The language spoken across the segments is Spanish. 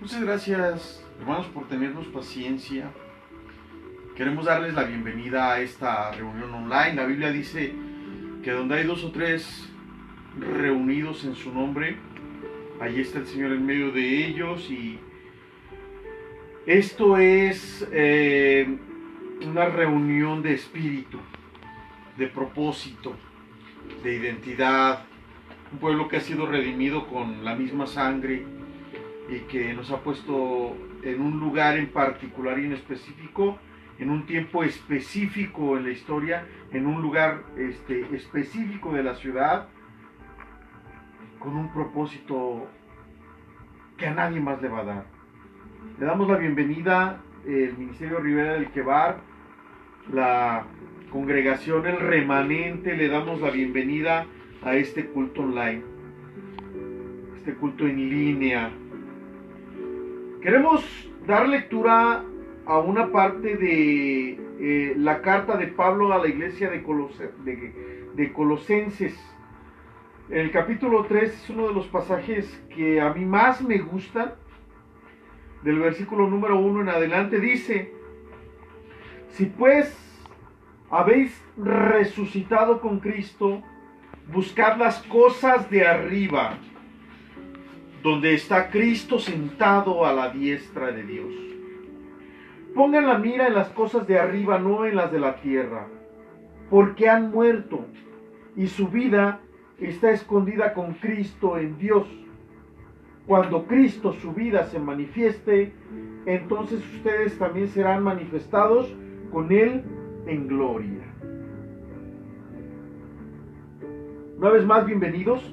Muchas gracias, hermanos, por tenernos paciencia. Queremos darles la bienvenida a esta reunión online. La Biblia dice que donde hay dos o tres reunidos en su nombre, allí está el Señor en medio de ellos. Y esto es una reunión de espíritu, de propósito, de identidad. Un pueblo que ha sido redimido con la misma sangre y que nos ha puesto en un lugar en particular y en específico, en un tiempo específico en la historia, en un lugar específico de la ciudad, con un propósito que a nadie más le va a dar. Le damos la bienvenida el Ministerio Ribera del Quebar, la congregación El Remanente. Le damos la bienvenida a este culto online, este culto en línea. Queremos dar lectura a una parte de la carta de Pablo a la iglesia de Colosenses. El capítulo 3 es uno de los pasajes que a mí más me gustan. Del versículo número 1 en adelante dice: si pues habéis resucitado con Cristo, buscad las cosas de arriba, donde está Cristo sentado a la diestra de Dios. Pongan la mira en las cosas de arriba, no en las de la tierra, porque han muerto y su vida está escondida con Cristo en Dios. Cuando Cristo, su vida, se manifieste, entonces ustedes también serán manifestados con Él en gloria. Una vez más, bienvenidos.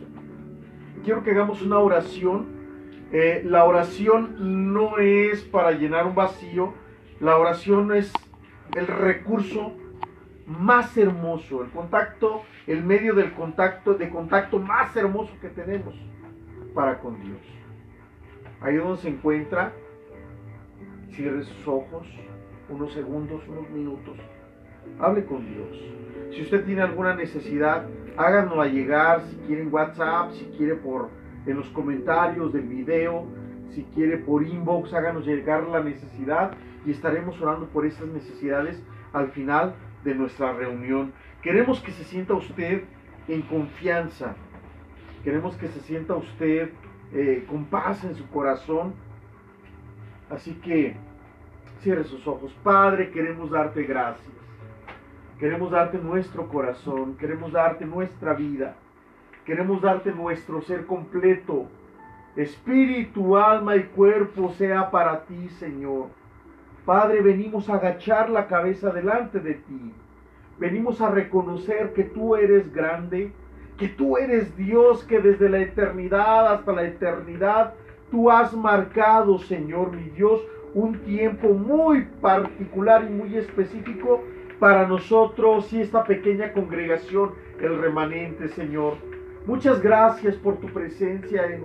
Quiero que hagamos una oración. La oración no es para llenar un vacío. La oración es el recurso más hermoso, el contacto, el medio de contacto más hermoso que tenemos para con Dios. Ahí donde se encuentra, cierre sus ojos, unos segundos, unos minutos. Hable con Dios. Si usted tiene alguna necesidad, háganosla llegar, si quiere en WhatsApp, si quiere en los comentarios del video, si quiere por inbox, háganos llegar la necesidad y estaremos orando por esas necesidades al final de nuestra reunión. Queremos que se sienta usted en confianza, queremos que se sienta usted con paz en su corazón, así que cierre sus ojos. Padre, queremos darte gracias. Queremos darte nuestro corazón, queremos darte nuestra vida, queremos darte nuestro ser completo. Espíritu, alma y cuerpo sea para ti, Señor. Padre, venimos a agachar la cabeza delante de ti. Venimos a reconocer que tú eres grande, que tú eres Dios, que desde la eternidad hasta la eternidad tú has marcado, Señor mi Dios, un tiempo muy particular y muy específico para nosotros y esta pequeña congregación, el remanente, Señor. Muchas gracias por tu presencia en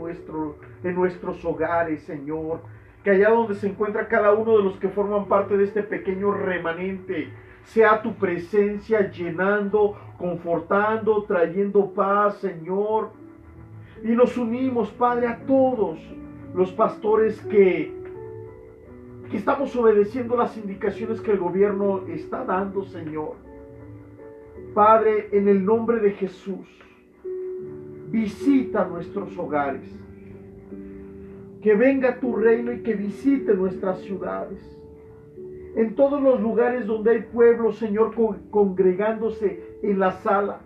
nuestros hogares, Señor. Que allá donde se encuentra cada uno de los que forman parte de este pequeño remanente, sea tu presencia llenando, confortando, trayendo paz, Señor. Y nos unimos, Padre, a todos los pastores que estamos obedeciendo las indicaciones que el gobierno está dando, Señor. Padre, en el nombre de Jesús, visita nuestros hogares. Que venga tu reino y que visite nuestras ciudades. En todos los lugares donde hay pueblos, Señor, congregándose en la sala,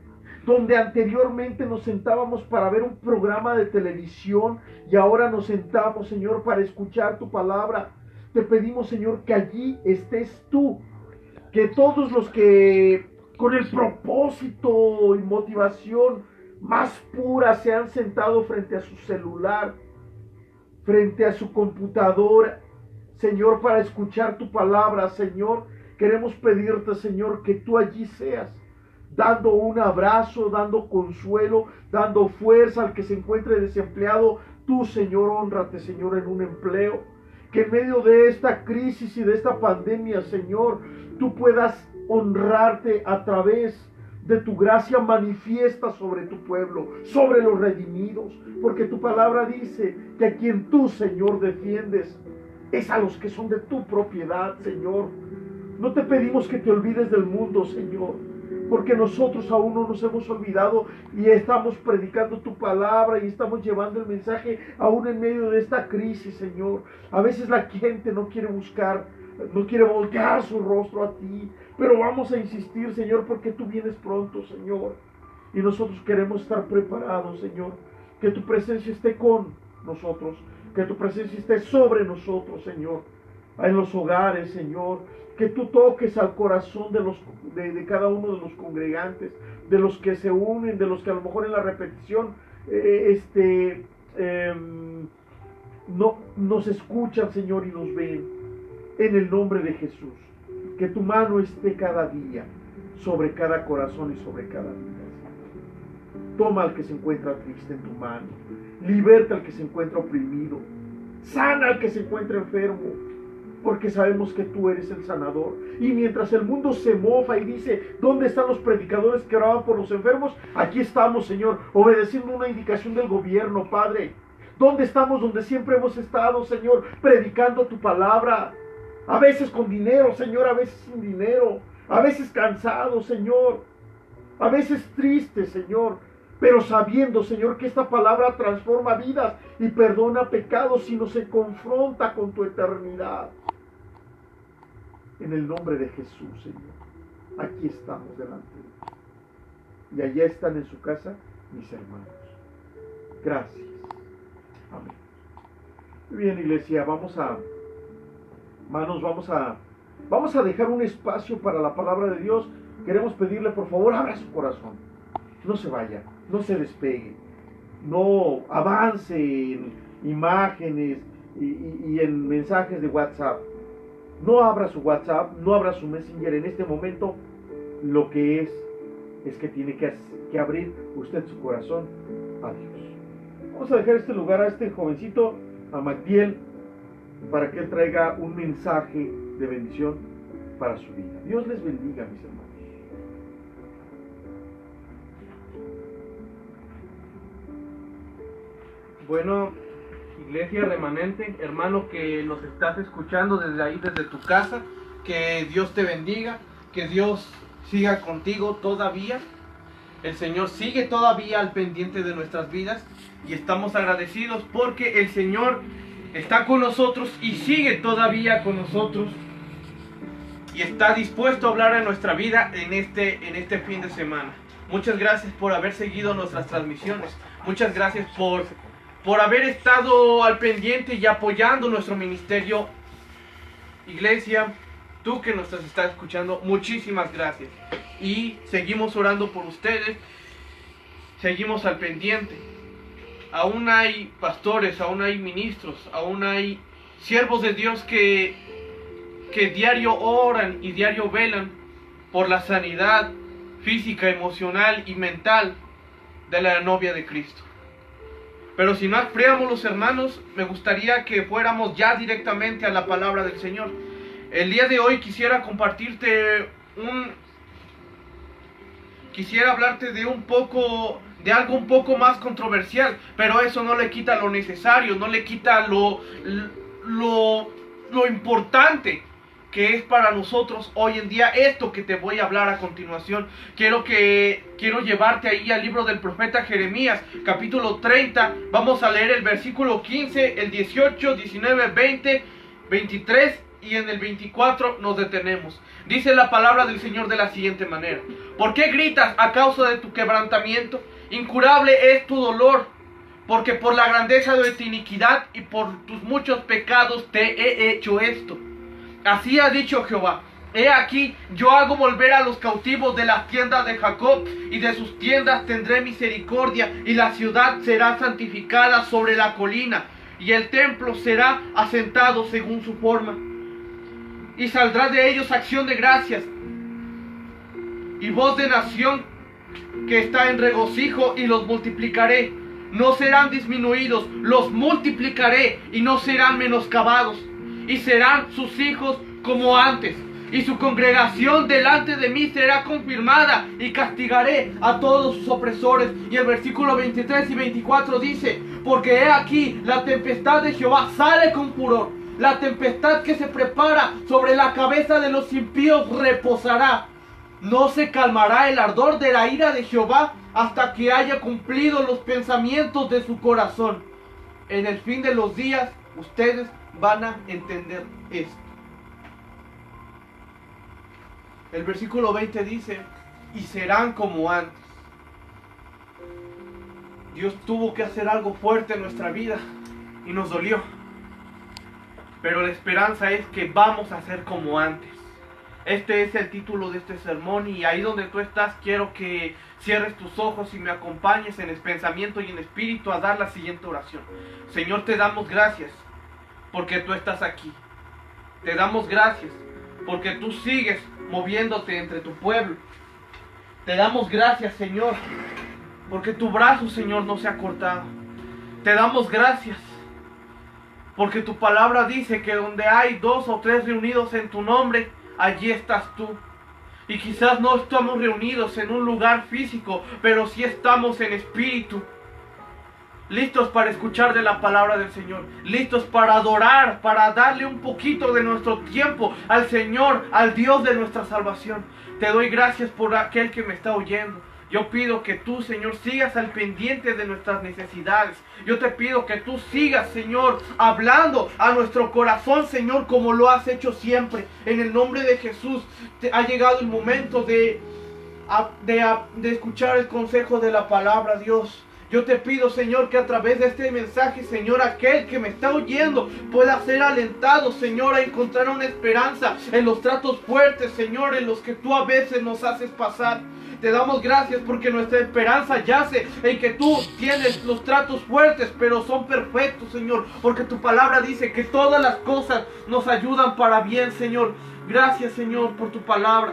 donde anteriormente nos sentábamos para ver un programa de televisión y ahora nos sentamos, Señor, para escuchar tu palabra. Te pedimos, Señor, que allí estés tú, que todos los que con el propósito y motivación más pura se han sentado frente a su celular, frente a su computadora, Señor, para escuchar tu palabra, Señor, queremos pedirte, Señor, que tú allí seas, dando un abrazo, dando consuelo, dando fuerza al que se encuentre desempleado. Tú, Señor, hónrate, Señor, en un empleo. Que en medio de esta crisis y de esta pandemia, Señor, tú puedas honrarte a través de tu gracia manifiesta sobre tu pueblo, sobre los redimidos, porque tu palabra dice que a quien tú, Señor, defiendes es a los que son de tu propiedad, Señor. No te pedimos que te olvides del mundo, Señor, porque nosotros aún no nos hemos olvidado y estamos predicando tu palabra y estamos llevando el mensaje aún en medio de esta crisis, Señor. A veces la gente no quiere buscar, no quiere voltear su rostro a ti, pero vamos a insistir, Señor, porque tú vienes pronto, Señor, y nosotros queremos estar preparados, Señor. Que tu presencia esté con nosotros, que tu presencia esté sobre nosotros, Señor, en los hogares, Señor. Que tú toques al corazón de cada uno de los congregantes, de los que se unen, de los que a lo mejor en la repetición no nos escuchan, Señor, y nos ven. En el nombre de Jesús, que tu mano esté cada día sobre cada corazón y sobre cada vida. Toma al que se encuentra triste en tu mano, liberta al que se encuentra oprimido, sana al que se encuentra enfermo, porque sabemos que tú eres el sanador. Y mientras el mundo se mofa y dice, ¿dónde están los predicadores que oraban por los enfermos? Aquí estamos, Señor, obedeciendo una indicación del gobierno, Padre. ¿Dónde estamos? Donde siempre hemos estado, Señor, predicando tu palabra. A veces con dinero, Señor, a veces sin dinero, a veces cansados, Señor, a veces tristes, Señor, pero sabiendo, Señor, que esta palabra transforma vidas y perdona pecados y nos confronta con tu eternidad. En el nombre de Jesús, Señor, aquí estamos delante de ti. Y allá están en su casa mis hermanos. Gracias. Amén. Muy bien, iglesia, vamos a dejar un espacio para la palabra de Dios. Queremos pedirle, por favor, abra su corazón. No se vaya, no se despegue, no avance en imágenes y en mensajes de WhatsApp. No abra su WhatsApp, no abra su Messenger en este momento. Lo que es que tiene que abrir usted su corazón a Dios. Vamos a dejar este lugar a este jovencito, a Magdiel, para que él traiga un mensaje de bendición para su vida. Dios les bendiga, mis hermanos. Bueno, iglesia remanente, hermano que nos estás escuchando desde ahí, desde tu casa, que Dios te bendiga, que Dios siga contigo todavía. El Señor sigue todavía al pendiente de nuestras vidas y estamos agradecidos porque el Señor está con nosotros y sigue todavía con nosotros y está dispuesto a hablar en nuestra vida en este fin de semana. Muchas gracias por haber seguido nuestras transmisiones. Muchas gracias por haber estado al pendiente y apoyando nuestro ministerio. Iglesia, tú que nos estás escuchando, muchísimas gracias. Y seguimos orando por ustedes. Seguimos al pendiente. Aún hay pastores, aún hay ministros, aún hay siervos de Dios que diario oran y diario velan por la sanidad física, emocional y mental de la novia de Cristo. Pero sin más preámbulos, hermanos, me gustaría que fuéramos ya directamente a la palabra del Señor. El día de hoy quisiera compartirte quisiera hablarte de algo un poco más controversial, pero eso no le quita lo necesario, no le quita lo importante que es para nosotros hoy en día esto que te voy a hablar a continuación. Quiero llevarte ahí al libro del profeta Jeremías, capítulo 30. Vamos a leer el versículo 15, el 18, 19, 20, 23 y en el 24 nos detenemos. Dice la palabra del Señor de la siguiente manera: ¿Por qué gritas a causa de tu quebrantamiento? Incurable es tu dolor, porque por la grandeza de tu iniquidad y por tus muchos pecados te he hecho esto. Así ha dicho Jehová: he aquí, yo hago volver a los cautivos de las tiendas de Jacob, y de sus tiendas tendré misericordia, y la ciudad será santificada sobre la colina, y el templo será asentado según su forma. Y saldrá de ellos acción de gracias, y voz de nación que está en regocijo, y los multiplicaré. No serán disminuidos, los multiplicaré, y no serán menoscabados. Y serán sus hijos como antes. y su congregación delante de mí será confirmada, y castigaré a todos sus opresores. Y el versículo 23 y 24 dice: porque he aquí, la tempestad de Jehová sale con furor, la tempestad que se prepara sobre la cabeza de los impíos reposará. No se calmará el ardor de la ira de Jehová hasta que haya cumplido los pensamientos de su corazón. En el fin de los días, ustedes van a entender esto. El versículo 20 dice: y serán como antes. Dios tuvo que hacer algo fuerte en nuestra vida y nos dolió. Pero la esperanza es que vamos a ser como antes. Este es el título de este sermón, y ahí donde tú estás quiero que cierres tus ojos y me acompañes en el pensamiento y en espíritu a dar la siguiente oración. Señor, te damos gracias porque tú estás aquí. Te damos gracias porque tú sigues moviéndote entre tu pueblo. Te damos gracias, Señor, porque tu brazo, Señor, no se ha cortado. Te damos gracias porque tu palabra dice que donde hay 2 o 3 reunidos en tu nombre, allí estás tú. Y quizás no estamos reunidos en un lugar físico, pero sí estamos en espíritu, listos para escuchar de la palabra del Señor, listos para adorar, para darle un poquito de nuestro tiempo al Señor, al Dios de nuestra salvación. Te doy gracias por aquel que me está oyendo. Yo pido que tú, Señor, sigas al pendiente de nuestras necesidades. Yo te pido que tú sigas, Señor, hablando a nuestro corazón, Señor, como lo has hecho siempre. En el nombre de Jesús, ha llegado el momento de escuchar el consejo de la palabra, Dios. Yo te pido, Señor, que a través de este mensaje, Señor, aquel que me está oyendo pueda ser alentado, Señor, a encontrar una esperanza en los tratos fuertes, Señor, en los que tú a veces nos haces pasar. Te damos gracias porque nuestra esperanza yace en que tú tienes los tratos fuertes, pero son perfectos, Señor, porque tu palabra dice que todas las cosas nos ayudan para bien, Señor. Gracias, Señor, por tu palabra.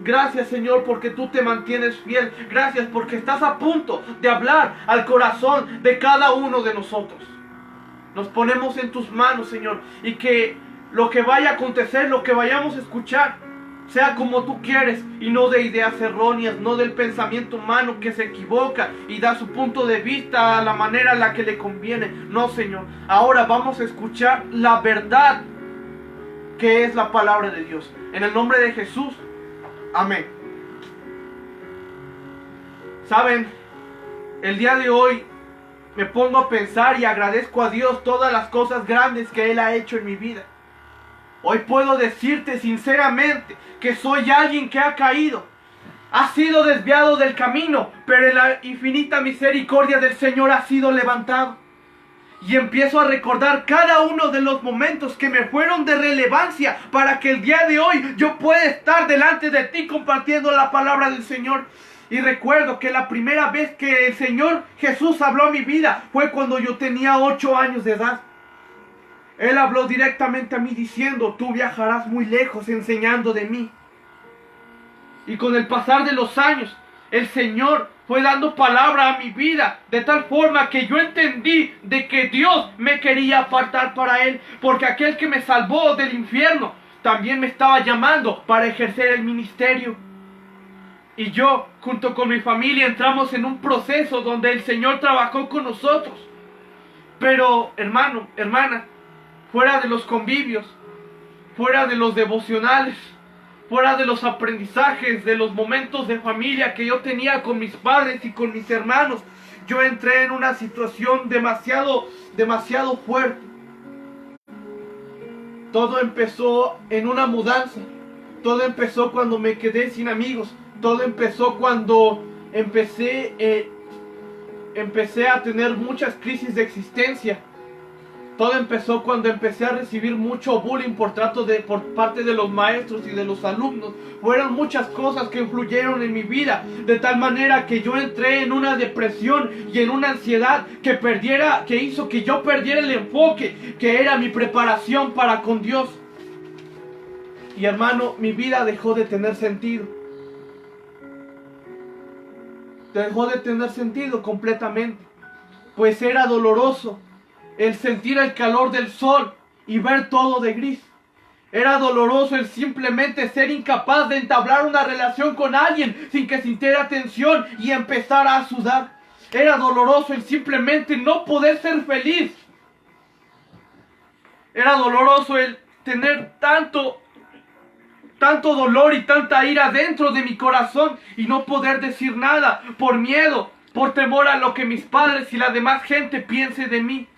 Gracias, Señor, porque tú te mantienes fiel. Gracias porque estás a punto de hablar al corazón de cada uno de nosotros. Nos ponemos en tus manos, Señor, y que lo que vaya a acontecer, lo que vayamos a escuchar, sea como tú quieres y no de ideas erróneas, no del pensamiento humano que se equivoca y da su punto de vista a la manera en la que le conviene. No, Señor, ahora vamos a escuchar la verdad que es la palabra de Dios. En el nombre de Jesús, amén. Saben, el día de hoy me pongo a pensar y agradezco a Dios todas las cosas grandes que Él ha hecho en mi vida. Hoy puedo decirte sinceramente que soy alguien que ha caído, ha sido desviado del camino, pero en la infinita misericordia del Señor ha sido levantado. Y empiezo a recordar cada uno de los momentos que me fueron de relevancia para que el día de hoy yo pueda estar delante de ti compartiendo la palabra del Señor. Y recuerdo que la primera vez que el Señor Jesús habló a mi vida fue cuando yo tenía 8 años de edad. Él habló directamente a mí diciendo: tú viajarás muy lejos enseñando de mí. Y con el pasar de los años, el Señor fue dando palabra a mi vida, de tal forma que yo entendí de que Dios me quería apartar para Él, porque aquel que me salvó del infierno también me estaba llamando para ejercer el ministerio. Y yo, junto con mi familia, entramos en un proceso donde el Señor trabajó con nosotros. Pero, hermano, hermana, fuera de los convivios, fuera de los devocionales, fuera de los aprendizajes, de los momentos de familia que yo tenía con mis padres y con mis hermanos, yo entré en una situación demasiado fuerte. Todo empezó en una mudanza. Todo empezó cuando me quedé sin amigos. Todo empezó cuando empecé a tener muchas crisis de existencia. Todo empezó cuando empecé a recibir mucho bullying por parte de los maestros y de los alumnos. Fueron muchas cosas que influyeron en mi vida, de tal manera que yo entré en una depresión y en una ansiedad que hizo que yo perdiera el enfoque, que era mi preparación para con Dios. Y hermano, mi vida dejó de tener sentido. Dejó de tener sentido completamente, pues era doloroso el sentir el calor del sol y ver todo de gris. Era doloroso el simplemente ser incapaz de entablar una relación con alguien sin que sintiera tensión y empezara a sudar. Era doloroso el simplemente no poder ser feliz. Era doloroso el tener tanto dolor y tanta ira dentro de mi corazón y no poder decir nada por miedo, por temor a lo que mis padres y la demás gente piense de mí.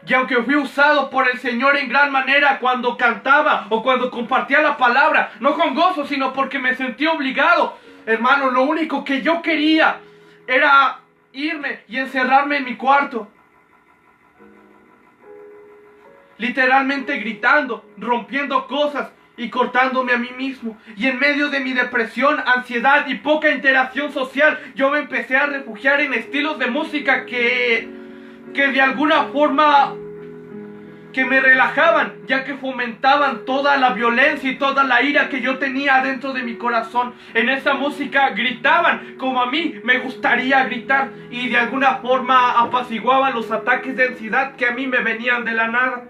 Y aunque fui usado por el Señor en gran manera cuando cantaba o cuando compartía la palabra, no con gozo, sino porque me sentí obligado, hermano, lo único que yo quería era irme y encerrarme en mi cuarto. Literalmente gritando, rompiendo cosas y cortándome a mí mismo. Y en medio de mi depresión, ansiedad y poca interacción social, yo me empecé a refugiar en estilos de música que de alguna forma que me relajaban, ya que fomentaban toda la violencia y toda la ira que yo tenía dentro de mi corazón. En esa música gritaban como a mí me gustaría gritar y de alguna forma apaciguaban los ataques de ansiedad que a mí me venían de la nada.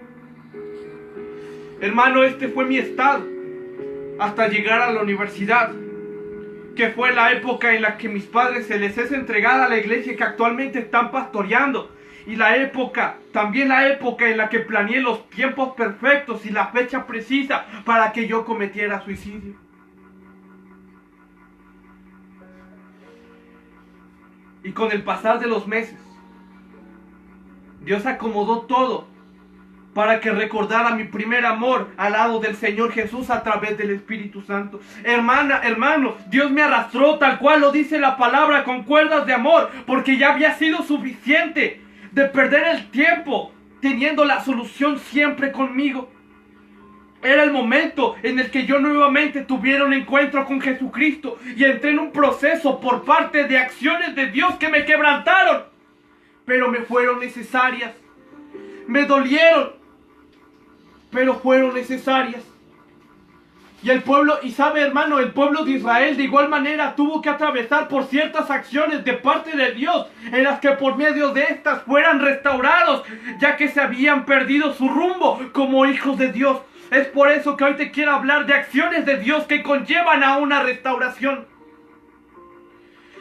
Hermano, este fue mi estado hasta llegar a la universidad, que fue la época en la que mis padres se les es entregada a la iglesia que actualmente están pastoreando. Y también la época en la que planeé los tiempos perfectos y la fecha precisa para que yo cometiera suicidio. Y con el pasar de los meses, Dios acomodó todo para que recordara mi primer amor al lado del Señor Jesús a través del Espíritu Santo. Hermano, Dios me arrastró tal cual lo dice la palabra con cuerdas de amor, porque ya había sido suficiente de perder el tiempo teniendo la solución siempre conmigo. Era el momento en el que yo nuevamente tuviera un encuentro con Jesucristo y entré en un proceso por parte de acciones de Dios que me quebrantaron, pero me fueron necesarias. Me dolieron, pero fueron necesarias. Y sabe, hermano, el pueblo de Israel de igual manera tuvo que atravesar por ciertas acciones de parte de Dios, en las que por medio de estas fueran restaurados, ya que se habían perdido su rumbo como hijos de Dios. Es por eso que hoy te quiero hablar de acciones de Dios que conllevan a una restauración.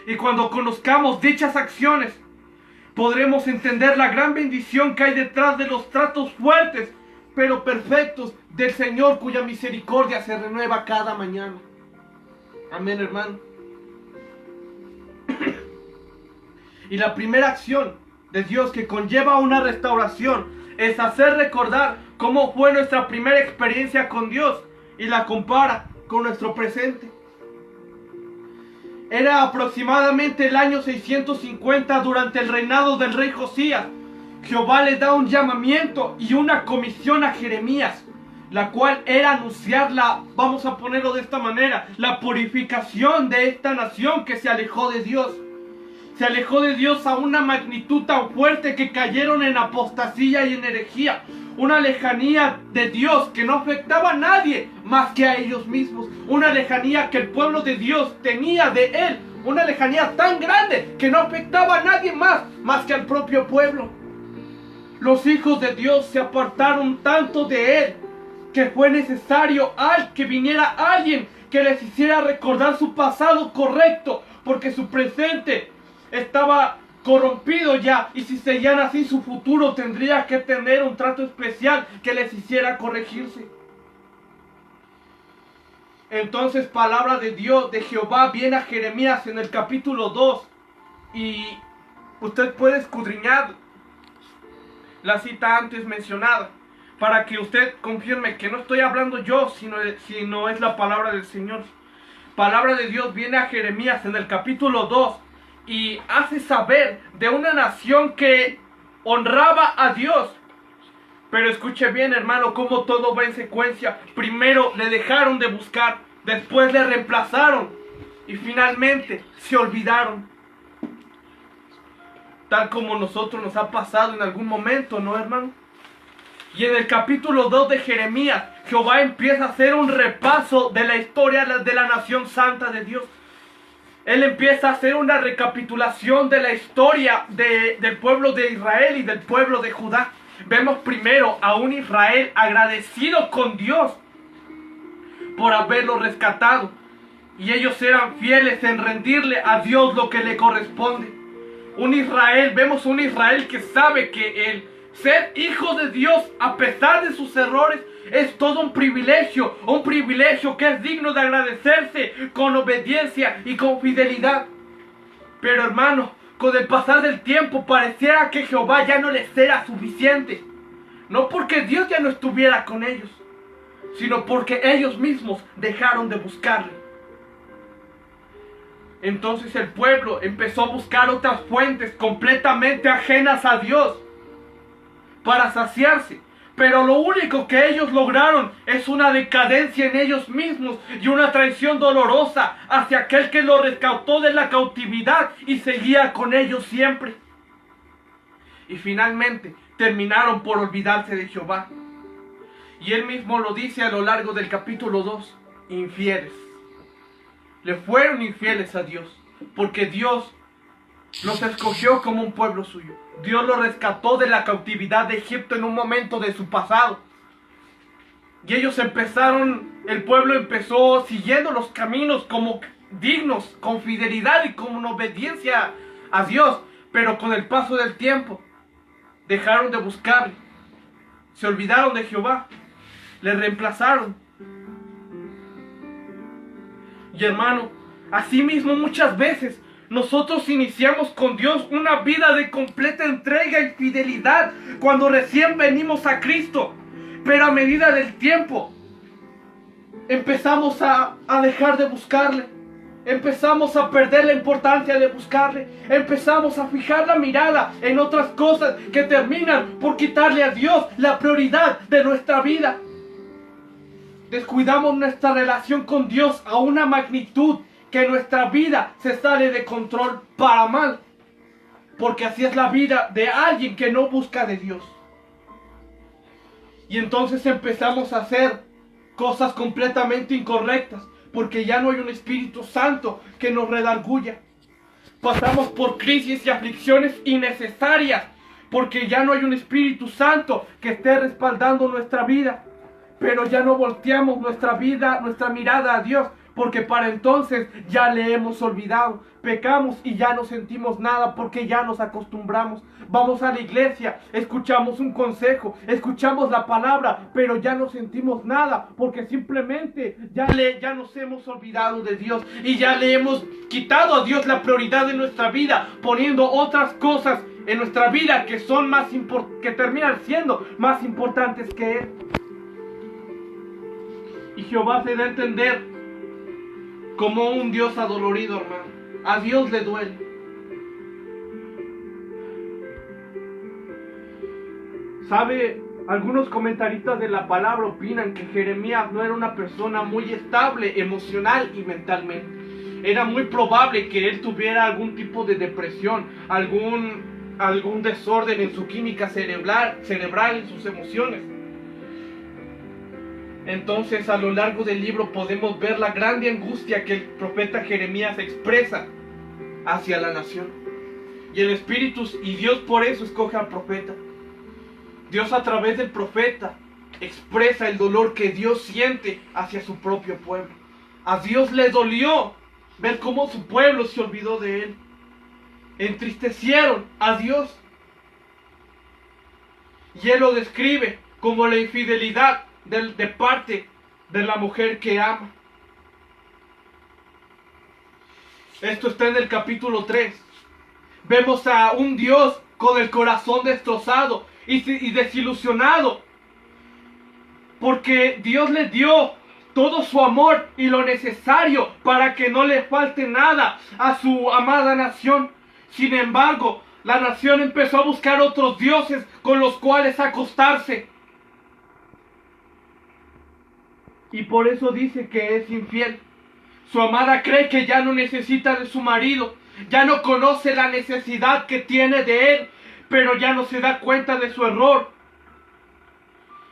Y cuando conozcamos dichas acciones, podremos entender la gran bendición que hay detrás de los tratos fuertes pero perfectos del Señor, cuya misericordia se renueva cada mañana. Amén, hermano. Y la primera acción de Dios que conlleva una restauración es hacer recordar cómo fue nuestra primera experiencia con Dios y la compara con nuestro presente. Era aproximadamente el año 650 durante el reinado del rey Josías. Jehová le da un llamamiento y una comisión a Jeremías, la cual era anunciar vamos a ponerlo de esta manera, la purificación de esta nación que se alejó de Dios. Se alejó de Dios a una magnitud tan fuerte que cayeron en apostasía y en herejía. Una lejanía de Dios que no afectaba a nadie más que a ellos mismos. Una lejanía que el pueblo de Dios tenía de Él. Una lejanía tan grande que no afectaba a nadie más que al propio pueblo. Los hijos de Dios se apartaron tanto de Él que fue necesario que viniera alguien que les hiciera recordar su pasado correcto, porque su presente estaba corrompido ya, y si seguían así su futuro tendría que tener un trato especial que les hiciera corregirse. Entonces palabra de Dios, de Jehová, viene a Jeremías en el capítulo 2 y usted puede escudriñar la cita antes mencionada para que usted confirme que no estoy hablando yo, sino es la palabra del Señor. Palabra de Dios viene a Jeremías en el capítulo 2 y hace saber de una nación que honraba a Dios. Pero escuche bien, hermano, cómo todo va en secuencia. Primero le dejaron de buscar, después le reemplazaron y finalmente se olvidaron. Tal como nosotros nos ha pasado en algún momento, ¿no, hermano? Y en el capítulo 2 de Jeremías, Jehová empieza a hacer un repaso de la historia de la nación santa de Dios. Él empieza a hacer una recapitulación de la historia del pueblo de Israel y del pueblo de Judá. vemos primero a un Israel agradecido con Dios por haberlo rescatado. Y ellos eran fieles en rendirle a Dios lo que le corresponde. Vemos un Israel que sabe que el ser hijo de Dios, a pesar de sus errores, es todo un privilegio que es digno de agradecerse con obediencia y con fidelidad. Pero hermano, con el pasar del tiempo pareciera que Jehová ya no les era suficiente. No porque Dios ya no estuviera con ellos, sino porque ellos mismos dejaron de buscarle. Entonces el pueblo empezó a buscar otras fuentes completamente ajenas a Dios para saciarse. Pero lo único que ellos lograron es una decadencia en ellos mismos y una traición dolorosa hacia aquel que los rescató de la cautividad y seguía con ellos siempre. Y finalmente terminaron por olvidarse de Jehová. Y él mismo lo dice a lo largo del capítulo 2, infieles. Le fueron infieles a Dios, porque Dios los escogió como un pueblo suyo. Dios los rescató de la cautividad de Egipto en un momento de su pasado. Y el pueblo empezó siguiendo los caminos como dignos, con fidelidad y con obediencia a Dios. Pero con el paso del tiempo, dejaron de buscarle. Se olvidaron de Jehová. Le reemplazaron. Y hermano, asimismo muchas veces nosotros iniciamos con Dios una vida de completa entrega y fidelidad cuando recién venimos a Cristo. Pero a medida del tiempo empezamos a dejar de buscarle. Empezamos a perder la importancia de buscarle. Empezamos a fijar la mirada en otras cosas que terminan por quitarle a Dios la prioridad de nuestra vida. Descuidamos nuestra relación con Dios a una magnitud que nuestra vida se sale de control para mal. Porque así es la vida de alguien que no busca de Dios. Y entonces empezamos a hacer cosas completamente incorrectas, porque ya no hay un Espíritu Santo que nos redarguya. Pasamos por crisis y aflicciones innecesarias, porque ya no hay un Espíritu Santo que esté respaldando nuestra vida. Pero ya no volteamos nuestra vida, nuestra mirada a Dios, porque para entonces ya le hemos olvidado. Pecamos y ya no sentimos nada porque ya nos acostumbramos. Vamos a la iglesia, escuchamos un consejo, escuchamos la palabra, pero ya no sentimos nada porque simplemente ya nos hemos olvidado de Dios y ya le hemos quitado a Dios la prioridad de nuestra vida, poniendo otras cosas en nuestra vida que terminan siendo más importantes que Él. Y Jehová se da a entender como un Dios adolorido, hermano. A Dios le duele. ¿Sabe? Algunos comentaristas de la palabra opinan que Jeremías no era una persona muy estable emocional y mentalmente. Era muy probable que él tuviera algún tipo de depresión, algún desorden en su química cerebral, en sus emociones. Entonces a lo largo del libro podemos ver la grande angustia que el profeta Jeremías expresa hacia la nación. Y el Espíritu y Dios por eso escoge al profeta. Dios a través del profeta expresa el dolor que Dios siente hacia su propio pueblo. A Dios le dolió ver cómo su pueblo se olvidó de Él. Entristecieron a Dios. Y Él lo describe como la infidelidad de parte de la mujer que ama. Esto está en el capítulo 3. Vemos a un Dios con el corazón destrozado y desilusionado, porque Dios le dio todo su amor y lo necesario para que no le falte nada a su amada nación. Sin embargo, la nación empezó a buscar otros dioses con los cuales acostarse. Y por eso dice que es infiel. Su amada cree que ya no necesita de su marido, ya no conoce la necesidad que tiene de él, pero ya no se da cuenta de su error.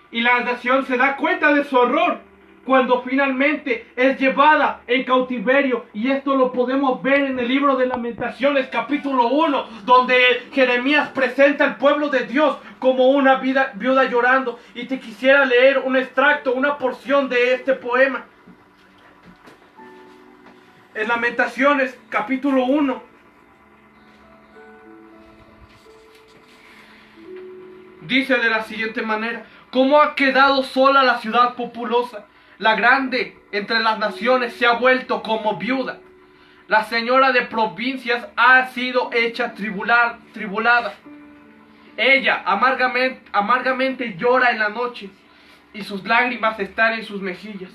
Y la nación se da cuenta de su error, cuando finalmente es llevada en cautiverio. Y esto lo podemos ver en el libro de Lamentaciones capítulo 1, donde Jeremías presenta al pueblo de Dios como una viuda llorando. Y te quisiera leer un extracto, una porción de este poema. En Lamentaciones capítulo 1 dice de la siguiente manera: ¿Cómo ha quedado sola la ciudad populosa? La grande entre las naciones se ha vuelto como viuda. La señora de provincias ha sido hecha tribulada. Ella amargamente llora en la noche, y sus lágrimas están en sus mejillas.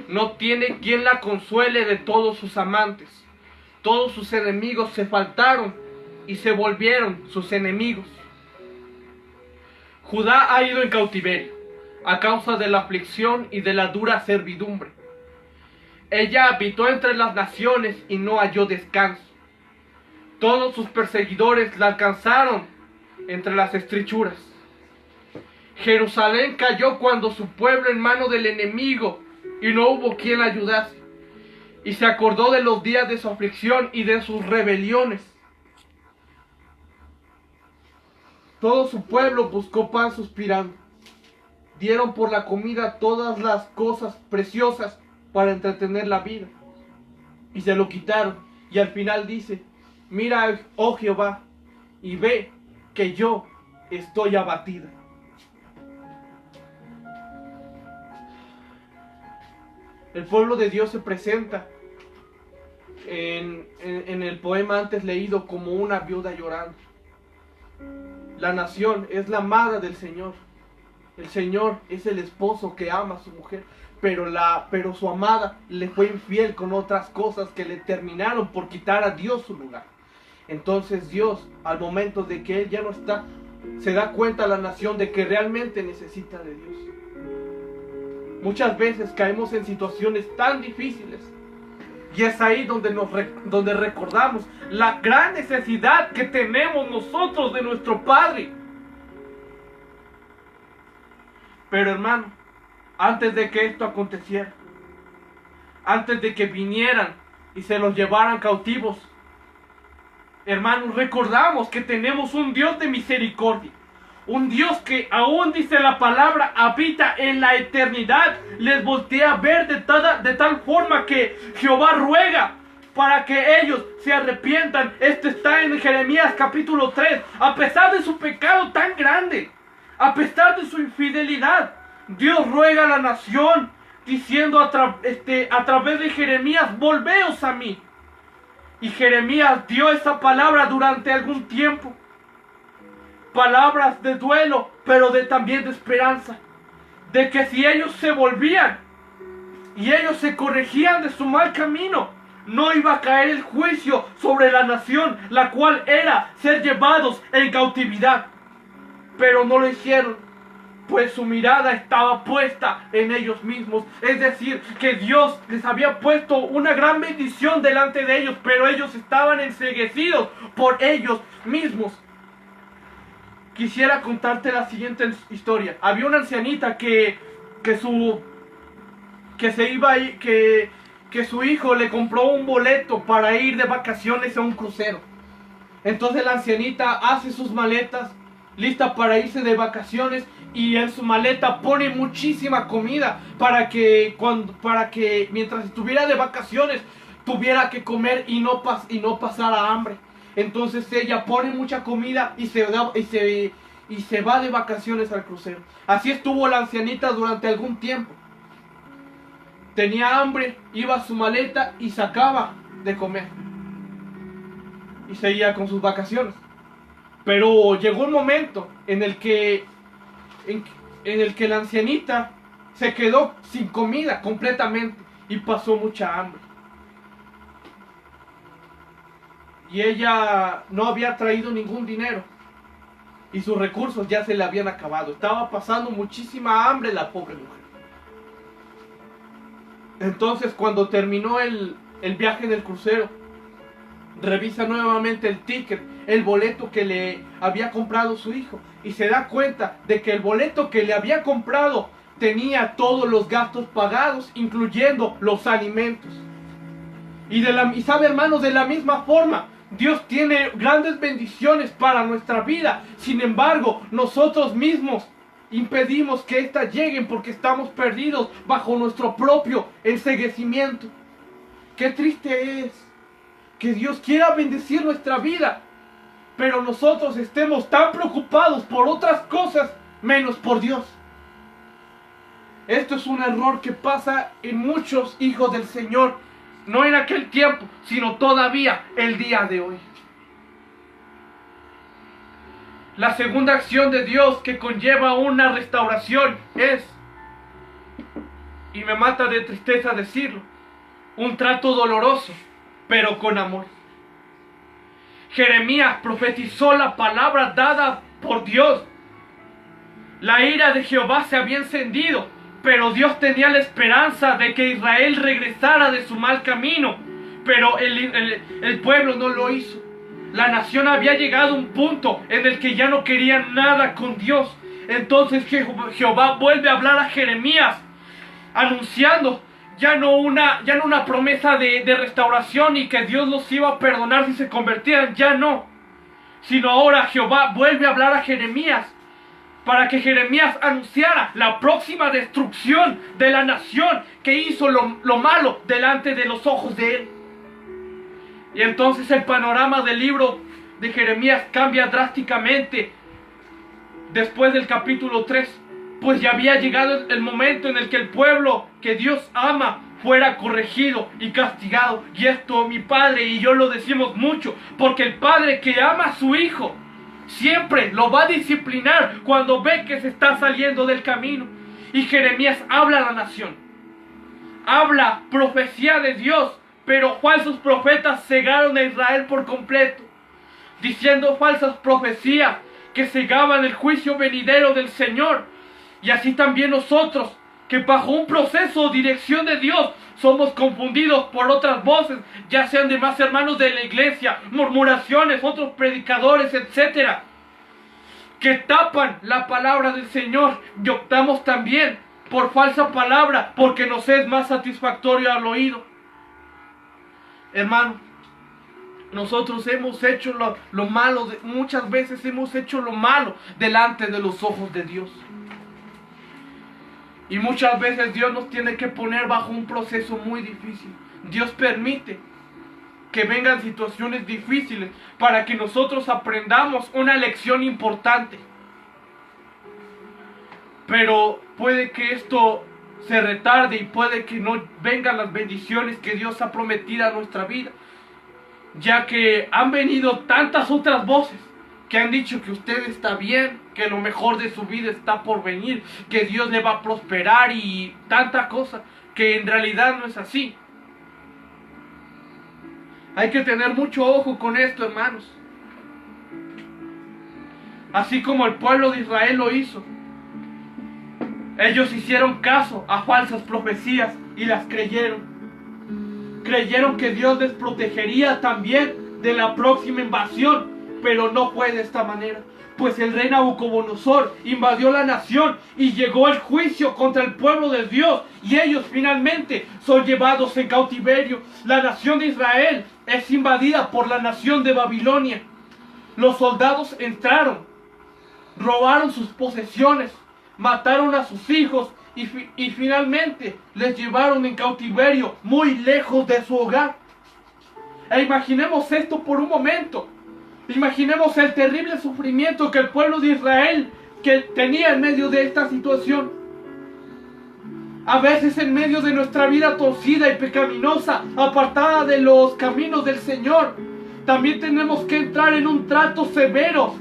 No tiene quien la consuele de todos sus amantes. Todos sus enemigos se faltaron y se volvieron sus enemigos. Judá ha ido en cautiverio a causa de la aflicción y de la dura servidumbre. Ella habitó entre las naciones y no halló descanso. Todos sus perseguidores la alcanzaron entre las estrichuras. Jerusalén cayó cuando su pueblo en mano del enemigo, y no hubo quien la ayudase. Y se acordó de los días de su aflicción y de sus rebeliones. Todo su pueblo buscó pan suspirando. Dieron por la comida todas las cosas preciosas para entretener la vida, y se lo quitaron. Y al final dice: mira, oh Jehová, y ve que yo estoy abatida. El pueblo de Dios se presenta en el poema antes leído como una viuda llorando. La nación es la amada del Señor. El Señor es el esposo que ama a su mujer, pero su amada le fue infiel con otras cosas que le terminaron por quitar a Dios su lugar. Entonces Dios, al momento de que Él ya no está, se da cuenta a la nación de que realmente necesita de Dios. Muchas veces caemos en situaciones tan difíciles, y es ahí donde recordamos la gran necesidad que tenemos nosotros de nuestro Padre. Pero hermano, antes de que esto aconteciera, antes de que vinieran y se los llevaran cautivos, hermanos, recordamos que tenemos un Dios de misericordia. Un Dios que, aún dice la palabra, habita en la eternidad. Les voltea a ver de tal forma que Jehová ruega para que ellos se arrepientan. Esto está en Jeremías capítulo 3. A pesar de su pecado tan grande, a pesar de su infidelidad, Dios ruega a la nación diciendo a través de Jeremías: volveos a mí. Y Jeremías dio esa palabra durante algún tiempo. Palabras de duelo, pero también de esperanza. De que si ellos se volvían y ellos se corregían de su mal camino, no iba a caer el juicio sobre la nación, la cual era ser llevados en cautividad. Pero no lo hicieron, pues su mirada estaba puesta en ellos mismos. Es decir, que Dios les había puesto una gran bendición delante de ellos, pero ellos estaban enceguecidos por ellos mismos. Quisiera contarte la siguiente historia. Había una ancianita que su hijo le compró un boleto para ir de vacaciones a un crucero. Entonces la ancianita hace sus maletas, lista para irse de vacaciones, y en su maleta pone muchísima comida para que mientras estuviera de vacaciones tuviera que comer y no pasara hambre. Entonces ella pone mucha comida y se va de vacaciones al crucero. Así estuvo la ancianita durante algún tiempo. Tenía hambre, iba a su maleta y sacaba de comer, y seguía con sus vacaciones. Pero llegó un momento en el que la ancianita se quedó sin comida completamente y pasó mucha hambre. Y ella no había traído ningún dinero y sus recursos ya se le habían acabado. Estaba pasando muchísima hambre la pobre mujer. Entonces, cuando terminó el viaje del crucero, revisa nuevamente el ticket, el boleto que le había comprado su hijo, y se da cuenta de que el boleto que le había comprado tenía todos los gastos pagados, incluyendo los alimentos. Y sabe, hermanos, de la misma forma, Dios tiene grandes bendiciones para nuestra vida. Sin embargo, nosotros mismos impedimos que éstas lleguen porque estamos perdidos bajo nuestro propio enceguecimiento. Qué triste es que Dios quiera bendecir nuestra vida, pero nosotros estemos tan preocupados por otras cosas menos por Dios. Esto es un error que pasa en muchos hijos del Señor, no en aquel tiempo, sino todavía el día de hoy. La segunda acción de Dios que conlleva una restauración es, y me mata de tristeza decirlo, un trato doloroso, pero con amor. Jeremías profetizó la palabra dada por Dios. La ira de Jehová se había encendido, pero Dios tenía la esperanza de que Israel regresara de su mal camino. Pero el pueblo no lo hizo. La nación había llegado a un punto en el que ya no quería nada con Dios. Entonces Jehová vuelve a hablar a Jeremías, anunciando ya no una promesa de restauración y que Dios los iba a perdonar si se convertían, ya no. Sino ahora Jehová vuelve a hablar a Jeremías para que Jeremías anunciara la próxima destrucción de la nación que hizo lo malo delante de los ojos de él. Y entonces el panorama del libro de Jeremías cambia drásticamente después del capítulo 3, pues ya había llegado el momento en el que el pueblo que Dios ama fuera corregido y castigado. Y esto mi padre y yo lo decimos mucho, porque el padre que ama a su hijo siempre lo va a disciplinar cuando ve que se está saliendo del camino. Y Jeremías habla a la nación, habla profecía de Dios, pero falsos profetas cegaron a Israel por completo, diciendo falsas profecías que cegaban el juicio venidero del Señor. Y así también nosotros, que bajo un proceso o dirección de Dios somos confundidos por otras voces, ya sean demás hermanos de la iglesia, murmuraciones, otros predicadores, etcétera, que tapan la palabra del Señor, y optamos también por falsa palabra porque nos es más satisfactorio al oído. Hermano, nosotros hemos hecho lo malo, muchas veces hemos hecho lo malo delante de los ojos de Dios. Y muchas veces Dios nos tiene que poner bajo un proceso muy difícil. Dios permite que vengan situaciones difíciles para que nosotros aprendamos una lección importante. Pero puede que esto se retarde y puede que no vengan las bendiciones que Dios ha prometido a nuestra vida, ya que han venido tantas otras voces que han dicho que usted está bien, que lo mejor de su vida está por venir, que Dios le va a prosperar y tanta cosa, que en realidad no es así. Hay que tener mucho ojo con esto, hermanos. Así como el pueblo de Israel lo hizo. Ellos hicieron caso a falsas profecías y las creyeron. Creyeron que Dios les protegería también de la próxima invasión, pero no fue de esta manera. Pues el rey Nabucodonosor invadió la nación y llegó el juicio contra el pueblo de Dios, y ellos finalmente son llevados en cautiverio. La nación de Israel es invadida por la nación de Babilonia. Los soldados entraron, robaron sus posesiones, mataron a sus hijos y finalmente les llevaron en cautiverio muy lejos de su hogar. E imaginemos esto por un momento. Imaginemos el terrible sufrimiento que el pueblo de Israel que tenía en medio de esta situación. A veces en medio de nuestra vida torcida y pecaminosa, apartada de los caminos del Señor, también tenemos que entrar en un trato severo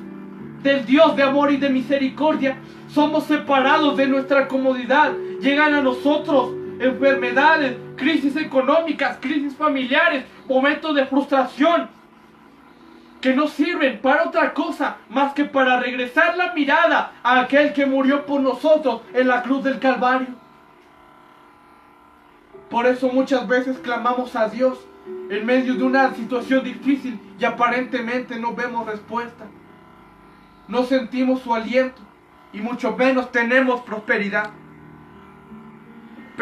del Dios de amor y de misericordia. Somos separados de nuestra comodidad. Llegan a nosotros enfermedades, crisis económicas, crisis familiares, momentos de frustración que no sirven para otra cosa más que para regresar la mirada a aquel que murió por nosotros en la cruz del Calvario. Por eso muchas veces clamamos a Dios en medio de una situación difícil y aparentemente no vemos respuesta. No sentimos su aliento y mucho menos tenemos prosperidad.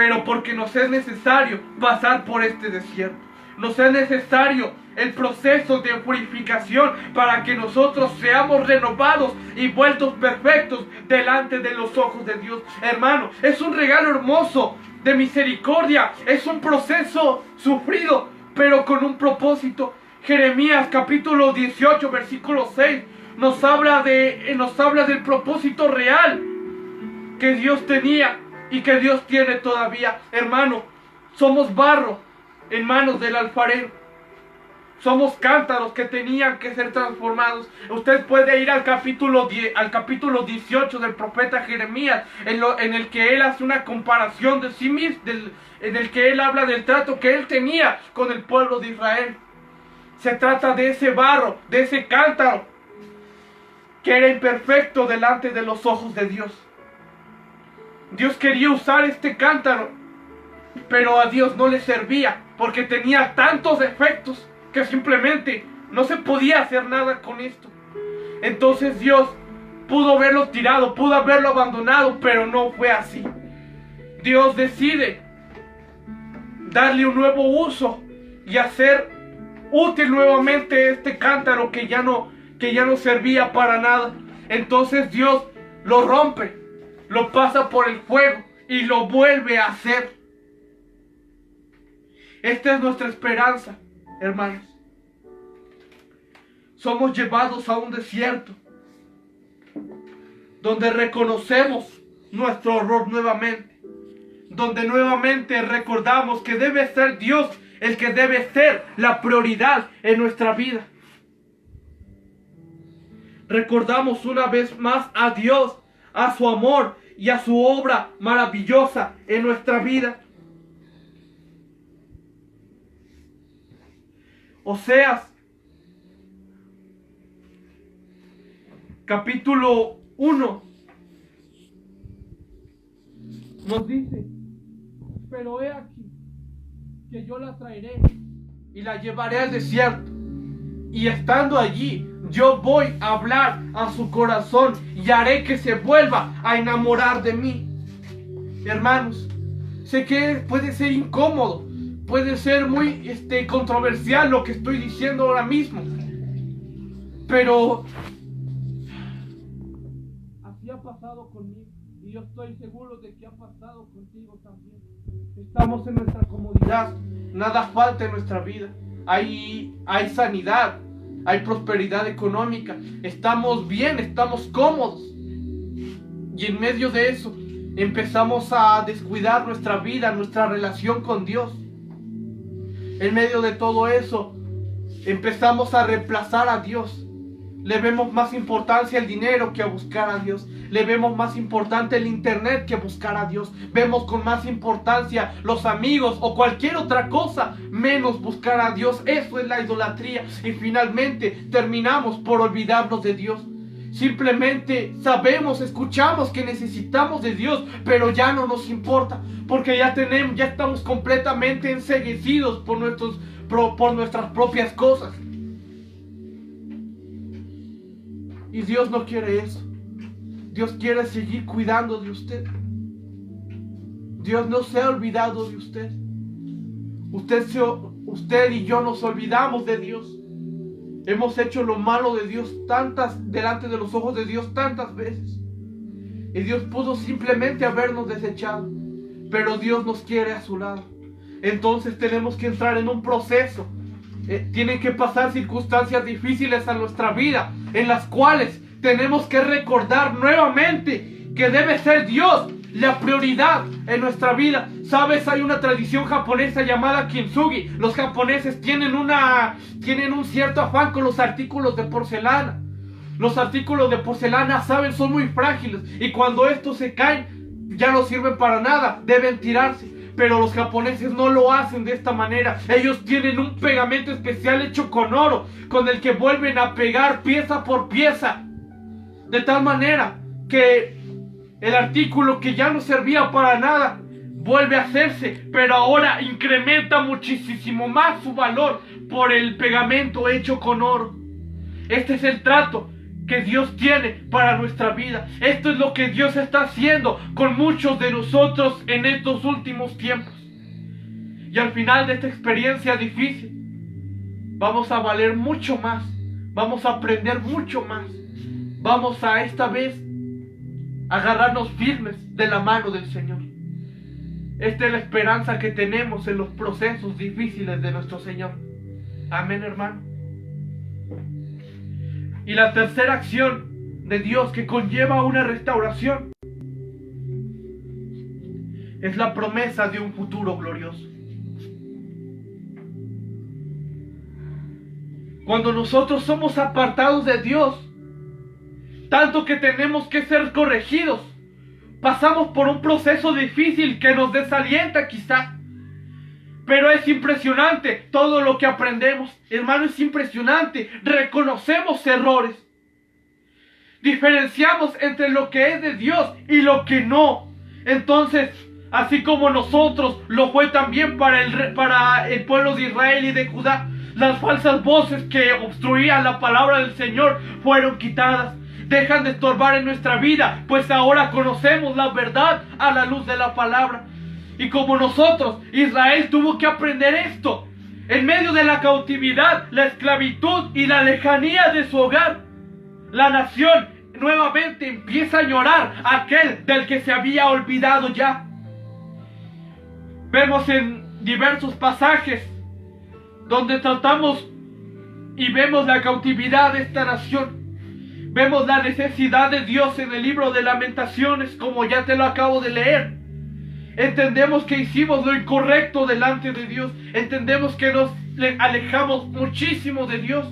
pero porque nos es necesario pasar por este desierto. Nos es necesario el proceso de purificación para que nosotros seamos renovados y vueltos perfectos delante de los ojos de Dios. Hermano, es un regalo hermoso de misericordia, es un proceso sufrido, pero con un propósito. Jeremías capítulo 18, versículo 6 nos habla del propósito real que Dios tenía y que Dios tiene todavía. Hermano, somos barro en manos del alfarero. Somos cántaros que tenían que ser transformados. Usted puede ir al capítulo 18 del profeta Jeremías, en el que él hace una comparación de sí mismo, en el que él habla del trato que él tenía con el pueblo de Israel. Se trata de ese barro, de ese cántaro, que era imperfecto delante de los ojos de Dios. Dios quería usar este cántaro, pero a Dios no le servía, porque tenía tantos defectos que simplemente no se podía hacer nada con esto. Entonces Dios pudo haberlo tirado, pudo haberlo abandonado, pero no fue así. Dios decide darle un nuevo uso y hacer útil nuevamente este cántaro que ya no servía para nada. Entonces Dios lo rompe, lo pasa por el fuego y lo vuelve a hacer. Esta es nuestra esperanza, hermanos. Somos llevados a un desierto donde reconocemos nuestro horror nuevamente, donde nuevamente recordamos que debe ser Dios el que debe ser la prioridad en nuestra vida. Recordamos una vez más a Dios, a su amor y a su obra maravillosa en nuestra vida. Oseas capítulo 1 nos dice: pero he aquí que yo la traeré y la llevaré al desierto, y estando allí yo voy a hablar a su corazón y haré que se vuelva a enamorar de mí. Hermanos, sé que puede ser incómodo, puede ser muy controversial lo que estoy diciendo ahora mismo, pero así ha pasado conmigo y yo estoy seguro de que ha pasado contigo también. Estamos en nuestra comodidad, nada falta en nuestra vida, hay sanidad, hay prosperidad económica, estamos bien, estamos cómodos, y en medio de eso empezamos a descuidar nuestra vida, nuestra relación con Dios. En medio de todo eso empezamos a reemplazar a Dios. Le vemos más importancia al dinero que a buscar a Dios. Le vemos más importante el internet que buscar a Dios. Vemos con más importancia los amigos o cualquier otra cosa, menos buscar a Dios. Eso es la idolatría. Y finalmente terminamos por olvidarnos de Dios. Simplemente sabemos, escuchamos que necesitamos de Dios, pero ya no nos importa, porque ya estamos completamente enceguecidos por nuestras propias cosas. Y Dios no quiere eso. Dios quiere seguir cuidando de usted. Dios no se ha olvidado de usted. Usted y yo nos olvidamos de Dios. Hemos hecho lo malo de Dios delante de los ojos de Dios tantas veces. Y Dios pudo simplemente habernos desechado, pero Dios nos quiere a su lado. Entonces tenemos que entrar en un proceso. Tienen que pasar circunstancias difíciles a nuestra vida, en las cuales tenemos que recordar nuevamente que debe ser Dios la prioridad en nuestra vida. Sabes, hay una tradición japonesa llamada kintsugi. Los japoneses tienen un cierto afán con los artículos de porcelana. Los artículos de porcelana, saben, son muy frágiles, y cuando estos se caen ya no sirven para nada, deben tirarse. Pero los japoneses no lo hacen de esta manera. Ellos tienen un pegamento especial hecho con oro, con el que vuelven a pegar pieza por pieza, de tal manera que el artículo que ya no servía para nada vuelve a hacerse, pero ahora incrementa muchísimo más su valor por el pegamento hecho con oro. Este es el trato que Dios tiene para nuestra vida. Esto es lo que Dios está haciendo con muchos de nosotros en estos últimos tiempos. Y al final de esta experiencia difícil, vamos a valer mucho más, vamos a aprender mucho más, vamos a esta vez agarrarnos firmes de la mano del Señor. Esta es la esperanza que tenemos en los procesos difíciles de nuestro Señor. Amén, hermano. Y la tercera acción de Dios que conlleva una restauración es la promesa de un futuro glorioso. Cuando nosotros somos apartados de Dios, tanto que tenemos que ser corregidos, pasamos por un proceso difícil que nos desalienta quizá, pero es impresionante todo lo que aprendemos, hermano, es impresionante. Reconocemos errores, diferenciamos entre lo que es de Dios y lo que no. Entonces, así como nosotros lo fue también para el pueblo de Israel y de Judá, las falsas voces que obstruían la palabra del Señor fueron quitadas. Dejan de estorbar en nuestra vida, pues ahora conocemos la verdad a la luz de la palabra. Y como nosotros, Israel tuvo que aprender esto en medio de la cautividad, la esclavitud y la lejanía de su hogar. La nación nuevamente empieza a añorar a aquel del que se había olvidado ya. Vemos en diversos pasajes donde tratamos y vemos la cautividad de esta nación. Vemos la necesidad de Dios en el libro de Lamentaciones, como ya te lo acabo de leer. Entendemos que hicimos lo incorrecto delante de Dios. Entendemos que nos alejamos muchísimo de Dios.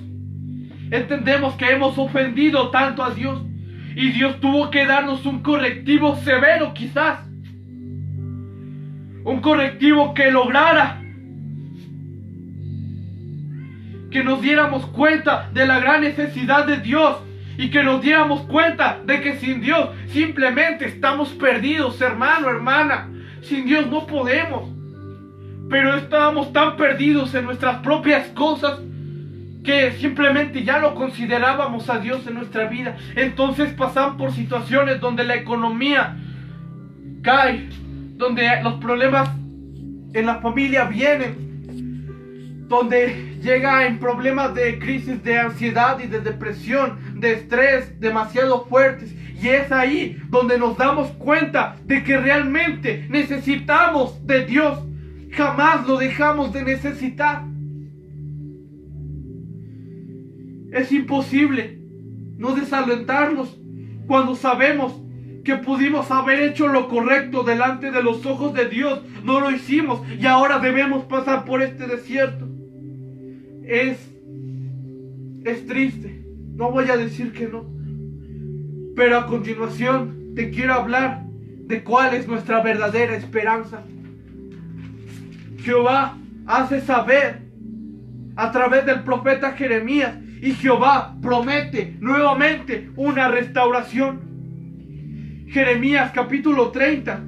Entendemos que hemos ofendido tanto a Dios. Y Dios tuvo que darnos un correctivo severo quizás. Un correctivo que lograra que nos diéramos cuenta de la gran necesidad de Dios. Y que nos diéramos cuenta de que sin Dios simplemente estamos perdidos, hermano, hermana. Sin Dios no podemos. Pero estábamos tan perdidos en nuestras propias cosas que simplemente ya no considerábamos a Dios en nuestra vida. Entonces pasan por situaciones donde la economía cae, donde los problemas en la familia vienen, donde llega en problemas de crisis de ansiedad y de depresión, de estrés demasiado fuertes. Y es ahí donde nos damos cuenta de que realmente necesitamos de Dios. Jamás lo dejamos de necesitar. Es imposible no desalentarnos cuando sabemos que pudimos haber hecho lo correcto delante de los ojos de Dios. No lo hicimos y ahora debemos pasar por este desierto. Es triste, no voy a decir que no, pero a continuación te quiero hablar de cuál es nuestra verdadera esperanza. Jehová hace saber a través del profeta Jeremías, y Jehová promete nuevamente una restauración. Jeremías capítulo 30,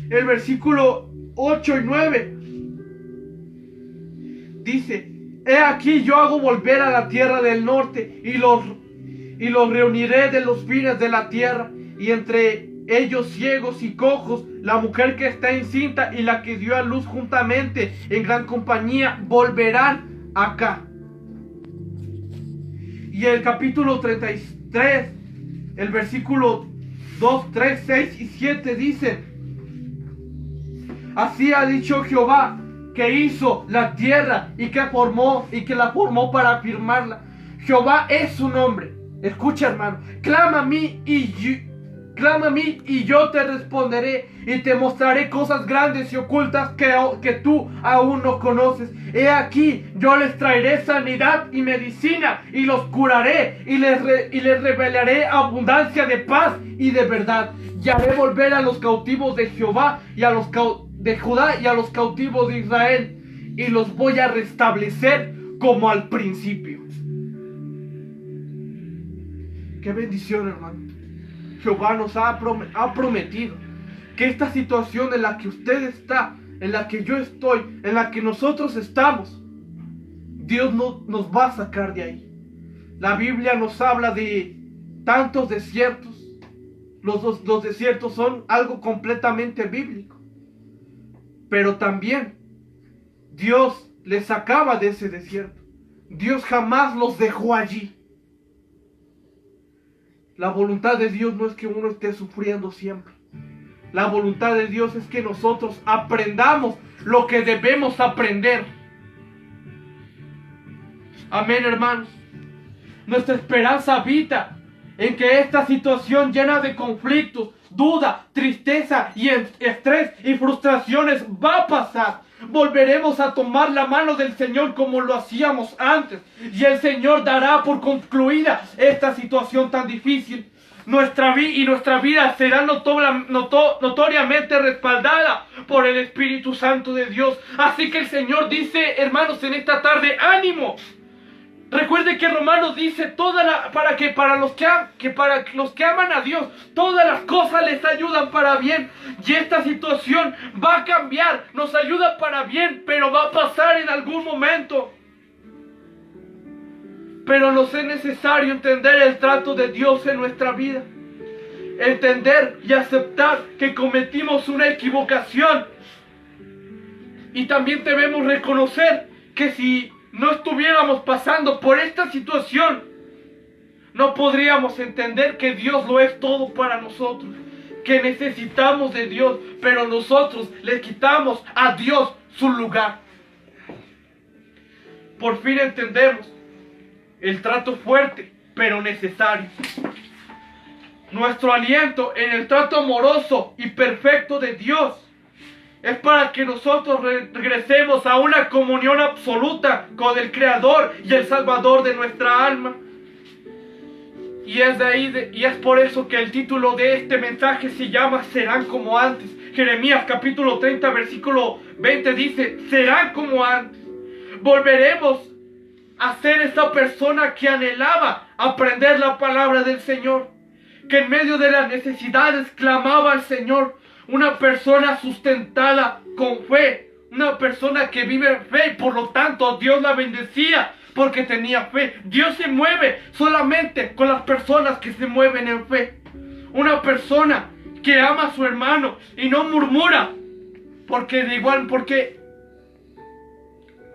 el versículo 8 y 9 dice: He aquí yo hago volver a la tierra del norte y los reuniré de los fines de la tierra, y entre ellos ciegos y cojos, la mujer que está encinta y la que dio a luz juntamente en gran compañía volverán acá. Y el capítulo 33, el versículo 2, 3, 6 y 7 dice: Así ha dicho Jehová, que hizo la tierra y que la formó para afirmarla. Jehová es su nombre. Escucha, hermano, clama a mí y yo te responderé y te mostraré cosas grandes y ocultas que tú aún no conoces. He aquí, yo les traeré sanidad y medicina y los curaré y les revelaré abundancia de paz y de verdad. Y haré volver a los cautivos de Jehová y a los de Judá y a los cautivos de Israel, y los voy a restablecer como al principio. Qué bendición, hermano. Jehová nos ha prometido que esta situación en la que usted está, en la que yo estoy, en la que nosotros estamos, Dios no nos va a sacar de ahí. La Biblia nos habla de tantos desiertos. Los desiertos son algo completamente bíblico. Pero también Dios les sacaba de ese desierto. Dios jamás los dejó allí. La voluntad de Dios no es que uno esté sufriendo siempre. La voluntad de Dios es que nosotros aprendamos lo que debemos aprender. Amén, hermanos. Nuestra esperanza habita en que esta situación llena de conflictos, duda, tristeza y estrés y frustraciones va a pasar. Volveremos a tomar la mano del Señor como lo hacíamos antes. Y el Señor dará por concluida esta situación tan difícil. Nuestra vida será notoriamente respaldada por el Espíritu Santo de Dios. Así que el Señor dice, hermanos, en esta tarde, ánimo. Recuerde que Romanos dice para los que aman a Dios, todas las cosas les ayudan para bien. Y esta situación va a cambiar, nos ayuda para bien, pero va a pasar en algún momento. Pero nos es necesario entender el trato de Dios en nuestra vida. Entender y aceptar que cometimos una equivocación. Y también debemos reconocer que si no estuviéramos pasando por esta situación, no podríamos entender que Dios lo es todo para nosotros, que necesitamos de Dios, pero nosotros le quitamos a Dios su lugar. Por fin entendemos el trato fuerte, pero necesario. Nuestro aliento en el trato amoroso y perfecto de Dios es para que nosotros regresemos a una comunión absoluta con el Creador y el Salvador de nuestra alma. Y es por eso que el título de este mensaje se llama Serán como antes. Jeremías capítulo 30 versículo 20 dice, serán como antes. Volveremos a ser esa persona que anhelaba aprender la palabra del Señor, que en medio de las necesidades clamaba al Señor. Una persona sustentada con fe, una persona que vive en fe y por lo tanto Dios la bendecía porque tenía fe. Dios se mueve solamente con las personas que se mueven en fe. Una persona que ama a su hermano y no murmura, porque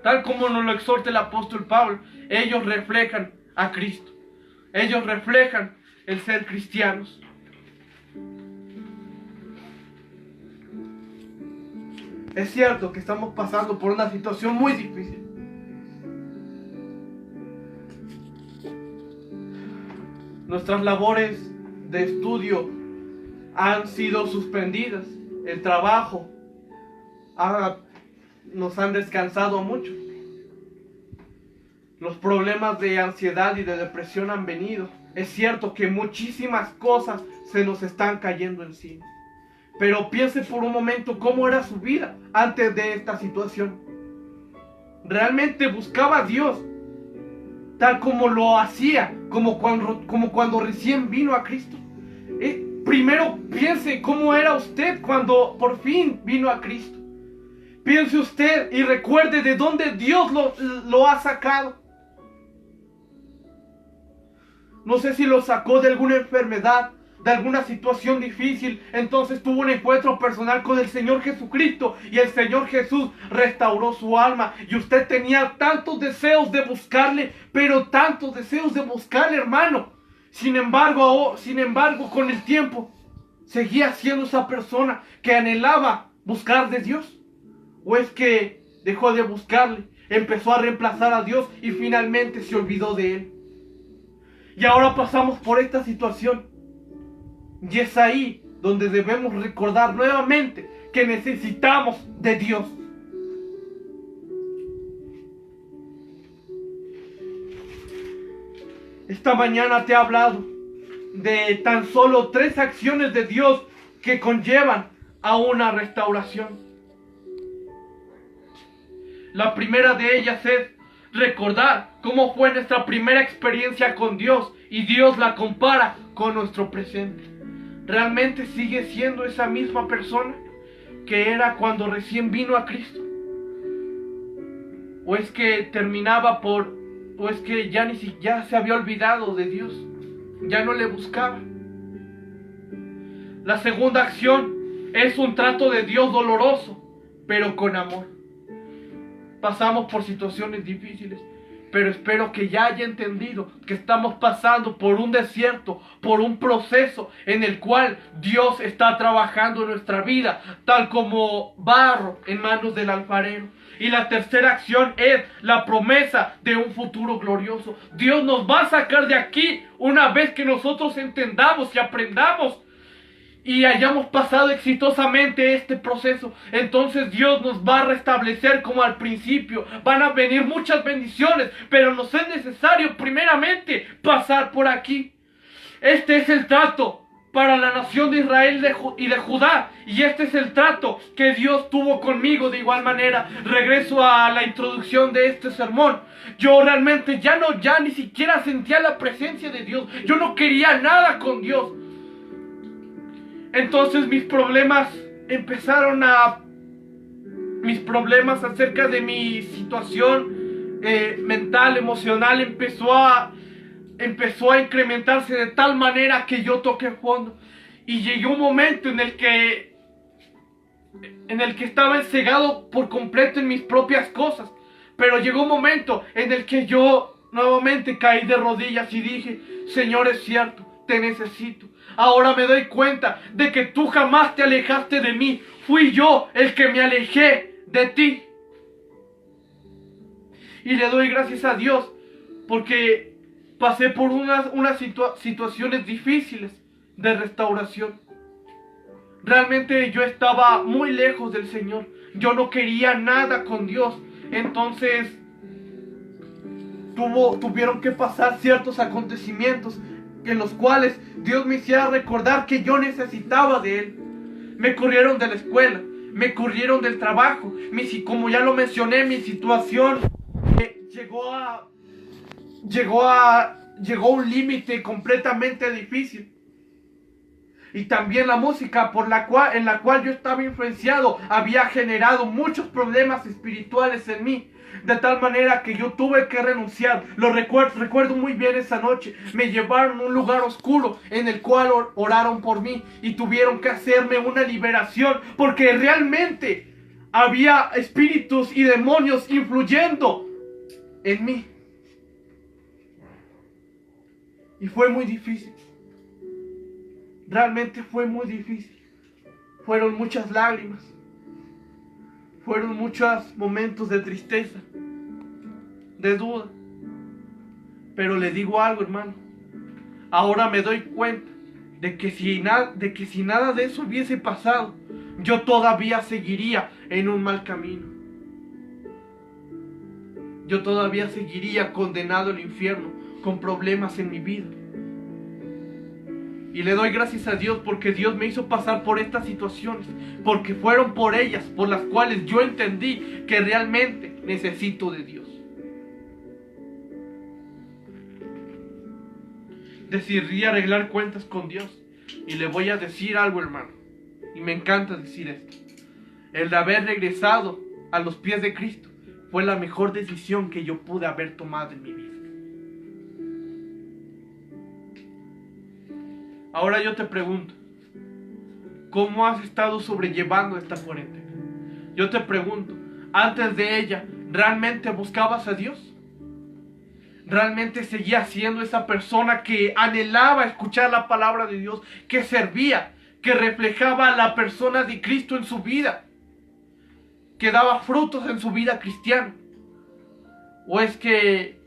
tal como nos lo exhorta el apóstol Pablo, ellos reflejan a Cristo. Ellos reflejan el ser cristianos. Es cierto que estamos pasando por una situación muy difícil. Nuestras labores de estudio han sido suspendidas. El trabajo nos han descansado mucho. Los problemas de ansiedad y de depresión han venido. Es cierto que muchísimas cosas se nos están cayendo encima. Pero piense por un momento cómo era su vida antes de esta situación. Realmente buscaba a Dios, tal como lo hacía, como cuando recién vino a Cristo. Primero piense cómo era usted cuando por fin vino a Cristo. Piense usted y recuerde de dónde Dios lo ha sacado. No sé si lo sacó de alguna enfermedad, de alguna situación difícil. Entonces tuvo un encuentro personal con el Señor Jesucristo y el Señor Jesús restauró su alma. Y usted tenía tantos deseos de buscarle, pero tantos deseos de buscarle, hermano. Sin embargo, con el tiempo seguía siendo esa persona que anhelaba buscar de Dios. ¿O es que dejó de buscarle, empezó a reemplazar a Dios y finalmente se olvidó de Él? Y ahora pasamos por esta situación. Y es ahí donde debemos recordar nuevamente que necesitamos de Dios. Esta mañana te he hablado de tan solo 3 acciones de Dios que conllevan a una restauración. La primera de ellas es recordar cómo fue nuestra primera experiencia con Dios y Dios la compara con nuestro presente. ¿Realmente sigue siendo esa misma persona que era cuando recién vino a Cristo? ¿O es que terminaba por o es que ya se había olvidado de Dios, ya no le buscaba. La segunda acción es un trato de Dios doloroso, pero con amor. Pasamos por situaciones difíciles, pero espero que ya haya entendido que estamos pasando por un desierto, por un proceso en el cual Dios está trabajando en nuestra vida, tal como barro en manos del alfarero. Y la tercera acción es la promesa de un futuro glorioso. Dios nos va a sacar de aquí una vez que nosotros entendamos y aprendamos y hayamos pasado exitosamente este proceso. Entonces Dios nos va a restablecer como al principio. Van a venir muchas bendiciones, pero nos es necesario primeramente pasar por aquí. Este es el trato para la nación de Israel y de Judá, y este es el trato que Dios tuvo conmigo. De igual manera, regreso a la introducción de este sermón. Yo realmente ya ni siquiera sentía la presencia de Dios. Yo no quería nada con Dios. Entonces mis problemas acerca de mi situación mental, emocional, empezó a incrementarse de tal manera que yo toqué fondo. Y llegó un momento en el que estaba cegado por completo en mis propias cosas. Pero llegó un momento en el que yo nuevamente caí de rodillas y dije: Señor, es cierto, te necesito. Ahora me doy cuenta de que tú jamás te alejaste de mí. Fui yo el que me alejé de ti. Y le doy gracias a Dios porque pasé por unas situaciones difíciles de restauración. Realmente yo estaba muy lejos del Señor. Yo no quería nada con Dios. Entonces tuvieron que pasar ciertos acontecimientos en los cuales Dios me hiciera recordar que yo necesitaba de Él. Me corrieron de la escuela, me corrieron del trabajo. Como ya lo mencioné, mi situación llegó a un límite completamente difícil. Y también la música en la cual yo estaba influenciado había generado muchos problemas espirituales en mí, de tal manera que yo tuve que renunciar. Lo recuerdo muy bien esa noche. Me llevaron a un lugar oscuro en el cual oraron por mí y tuvieron que hacerme una liberación, porque realmente había espíritus y demonios influyendo en mí. Y fue muy difícil. Realmente fue muy difícil. Fueron muchas lágrimas. Fueron muchos momentos de tristeza, de duda. Pero le digo algo, hermano. Ahora me doy cuenta de que si nada de eso hubiese pasado, yo todavía seguiría en un mal camino. Yo todavía seguiría condenado al infierno, con problemas en mi vida. Y le doy gracias a Dios porque Dios me hizo pasar por estas situaciones, porque fueron por ellas por las cuales yo entendí que realmente necesito de Dios. Decidí arreglar cuentas con Dios. Y le voy a decir algo, hermano, y me encanta decir esto: el de haber regresado a los pies de Cristo fue la mejor decisión que yo pude haber tomado en mi vida. Ahora yo te pregunto, ¿cómo has estado sobrellevando esta cuarentena? Yo te pregunto, antes de ella, ¿realmente buscabas a Dios? ¿Realmente seguías siendo esa persona que anhelaba escuchar la palabra de Dios, que servía, que reflejaba la persona de Cristo en su vida, que daba frutos en su vida cristiana? ¿O es que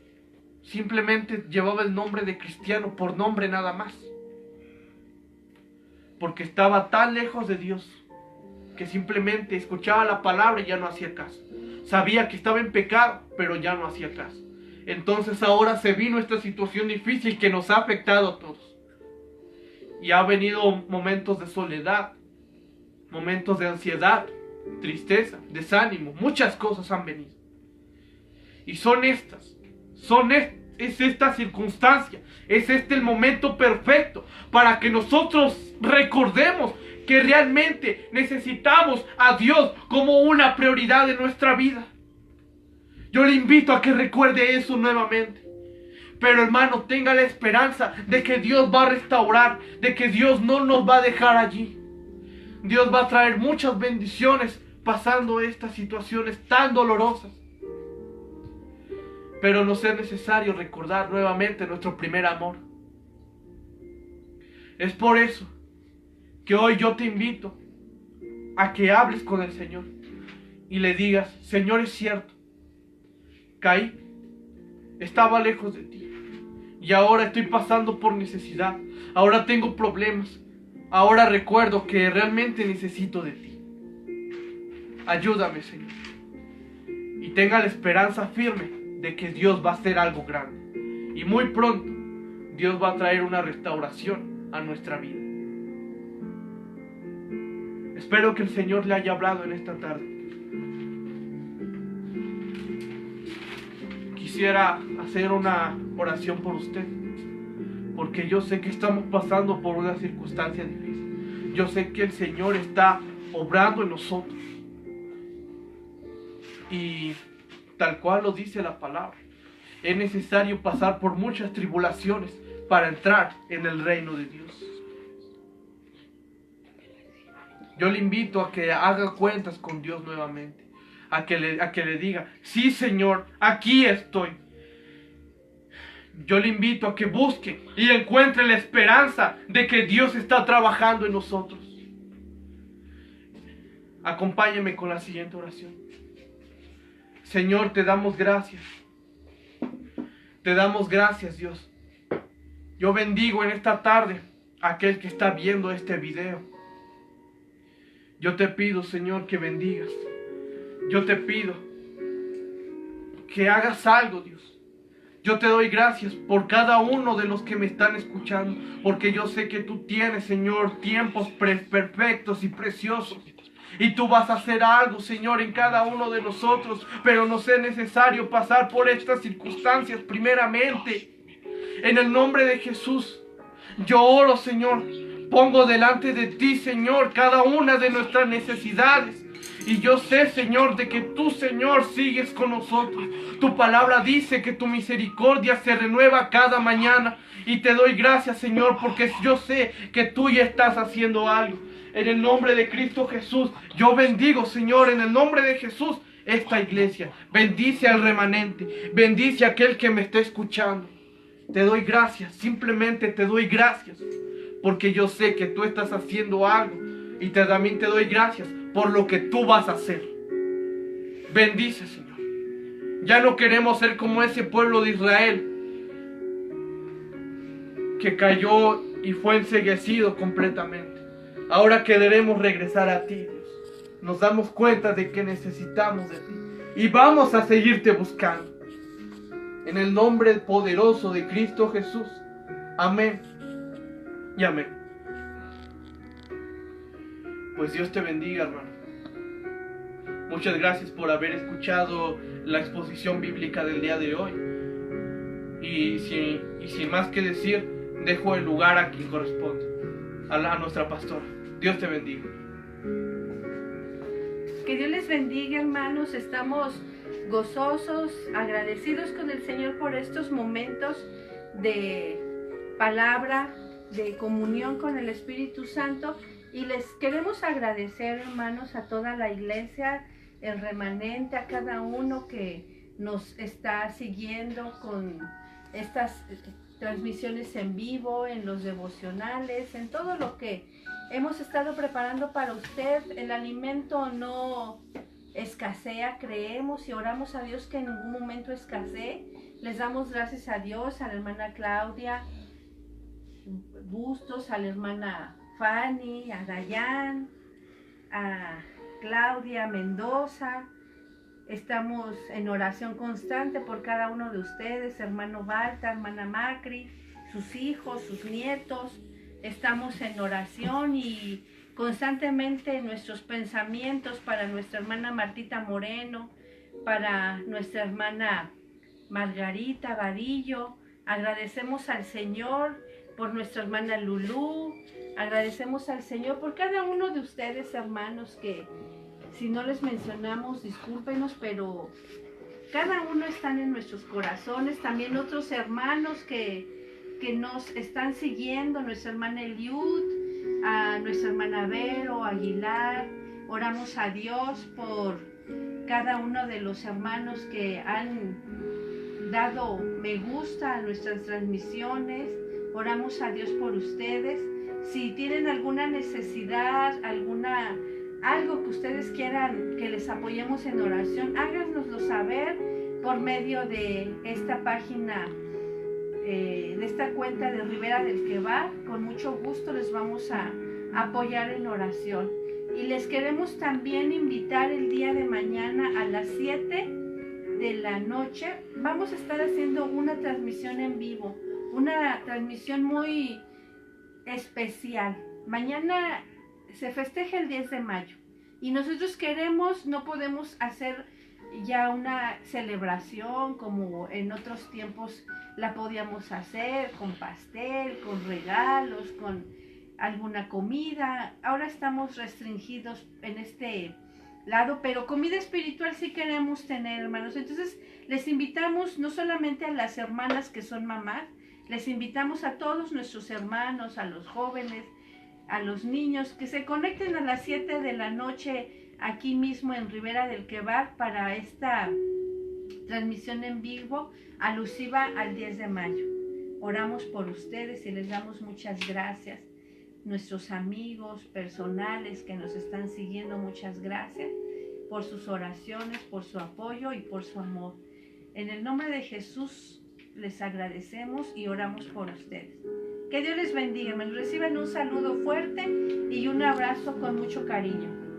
simplemente llevaba el nombre de cristiano por nombre nada más? Porque estaba tan lejos de Dios que simplemente escuchaba la palabra y ya no hacía caso. Sabía que estaba en pecado, pero ya no hacía caso. Entonces ahora se vino esta situación difícil que nos ha afectado a todos. Y ha venido momentos de soledad, momentos de ansiedad, tristeza, desánimo. Muchas cosas han venido. Y es esta circunstancia, es este el momento perfecto para que nosotros recordemos que realmente necesitamos a Dios como una prioridad en nuestra vida. Yo le invito a que recuerde eso nuevamente. Pero hermano, tenga la esperanza de que Dios va a restaurar, de que Dios no nos va a dejar allí. Dios va a traer muchas bendiciones pasando estas situaciones tan dolorosas. Pero nos es necesario recordar nuevamente nuestro primer amor. Es por eso que hoy yo te invito a que hables con el Señor y le digas: Señor, es cierto, caí, estaba lejos de ti y ahora estoy pasando por necesidad, ahora tengo problemas, ahora recuerdo que realmente necesito de ti. Ayúdame, Señor, y tenga la esperanza firme de que Dios va a hacer algo grande y muy pronto Dios va a traer una restauración a nuestra vida. Espero que el Señor le haya hablado en esta tarde. Quisiera hacer una oración por usted, porque yo sé que estamos pasando por una circunstancia difícil. Yo sé que el Señor está obrando en nosotros. Y tal cual lo dice la palabra, es necesario pasar por muchas tribulaciones para entrar en el reino de Dios. Yo le invito a que haga cuentas con Dios nuevamente, a que le diga: sí, Señor, aquí estoy. Yo le invito a que busque y encuentre la esperanza de que Dios está trabajando en nosotros. Acompáñeme con la siguiente oración. Señor, te damos gracias. Te damos gracias, Dios. Yo bendigo en esta tarde a aquel que está viendo este video. Yo te pido, Señor, que bendigas. Yo te pido que hagas algo, Dios. Yo te doy gracias por cada uno de los que me están escuchando, porque yo sé que tú tienes, Señor, tiempos perfectos y preciosos. Y tú vas a hacer algo, Señor, en cada uno de nosotros, pero nos es necesario pasar por estas circunstancias primeramente. En el nombre de Jesús, yo oro, Señor, pongo delante de ti, Señor, cada una de nuestras necesidades. Y yo sé, Señor, de que tú, Señor, sigues con nosotros. Tu palabra dice que tu misericordia se renueva cada mañana. Y te doy gracias, Señor, porque yo sé que tú ya estás haciendo algo. En el nombre de Cristo Jesús, yo bendigo, Señor, en el nombre de Jesús, esta iglesia. Bendice al remanente, bendice a aquel que me esté escuchando. Te doy gracias, simplemente te doy gracias, porque yo sé que tú estás haciendo algo. Y también te doy gracias por lo que tú vas a hacer. Bendice, Señor. Ya no queremos ser como ese pueblo de Israel que cayó y fue enceguecido completamente. Ahora queremos regresar a ti, Dios. Nos damos cuenta de que necesitamos de ti y vamos a seguirte buscando. En el nombre poderoso de Cristo Jesús. Amén y amén. Pues Dios te bendiga, hermano. Muchas gracias por haber escuchado la exposición bíblica del día de hoy. Y sin más que decir, dejo el lugar a quien corresponde, a nuestra pastora. Dios te bendiga. Que Dios les bendiga, hermanos. Estamos gozosos, agradecidos con el Señor por estos momentos de palabra, de comunión con el Espíritu Santo. Y les queremos agradecer, hermanos, a toda la iglesia, el remanente, a cada uno que nos está siguiendo con estas transmisiones en vivo, en los devocionales, en todo lo que hemos estado preparando para usted. El alimento no escasea, creemos y oramos a Dios que en ningún momento escasee. Les damos gracias a Dios, a la hermana Claudia Bustos, a la hermana Fanny, a Dayan, a Claudia Mendoza. Estamos en oración constante por cada uno de ustedes, hermano Balta, hermana Macri, sus hijos, sus nietos. Estamos en oración y constantemente en nuestros pensamientos para nuestra hermana Martita Moreno, para nuestra hermana Margarita Vadillo. Agradecemos al Señor por nuestra hermana Lulú. Agradecemos al Señor por cada uno de ustedes, hermanos, que si no les mencionamos, discúlpenos, pero cada uno están en nuestros corazones, también otros hermanos que nos están siguiendo, nuestra hermana Eliud, a nuestra hermana Vero Aguilar. Oramos a Dios por cada uno de los hermanos que han dado me gusta a nuestras transmisiones. Oramos a Dios por ustedes. Si tienen alguna necesidad, algo que ustedes quieran que les apoyemos en oración, háganoslo saber por medio de esta página, de esta cuenta de Ribera del Quebar. Con mucho gusto les vamos a apoyar en oración. Y les queremos también invitar el día de mañana a las 7 de la noche. Vamos a estar haciendo una transmisión en vivo, una transmisión muy especial. Mañana se festeja el 10 de mayo y nosotros no podemos hacer ya una celebración como en otros tiempos la podíamos hacer, con pastel, con regalos, con alguna comida. Ahora estamos restringidos en este lado, pero comida espiritual sí queremos tener, hermanos. Entonces les invitamos no solamente a las hermanas que son mamás, les invitamos a todos nuestros hermanos, a los jóvenes, a los niños, que se conecten a las 7 de la noche aquí mismo en Ribera del Quebar para esta transmisión en vivo alusiva al 10 de mayo. Oramos por ustedes y les damos muchas gracias. Nuestros amigos personales que nos están siguiendo, muchas gracias por sus oraciones, por su apoyo y por su amor. En el nombre de Jesús les agradecemos y oramos por ustedes. Que Dios les bendiga, hermanos. Reciban un saludo fuerte y un abrazo con mucho cariño.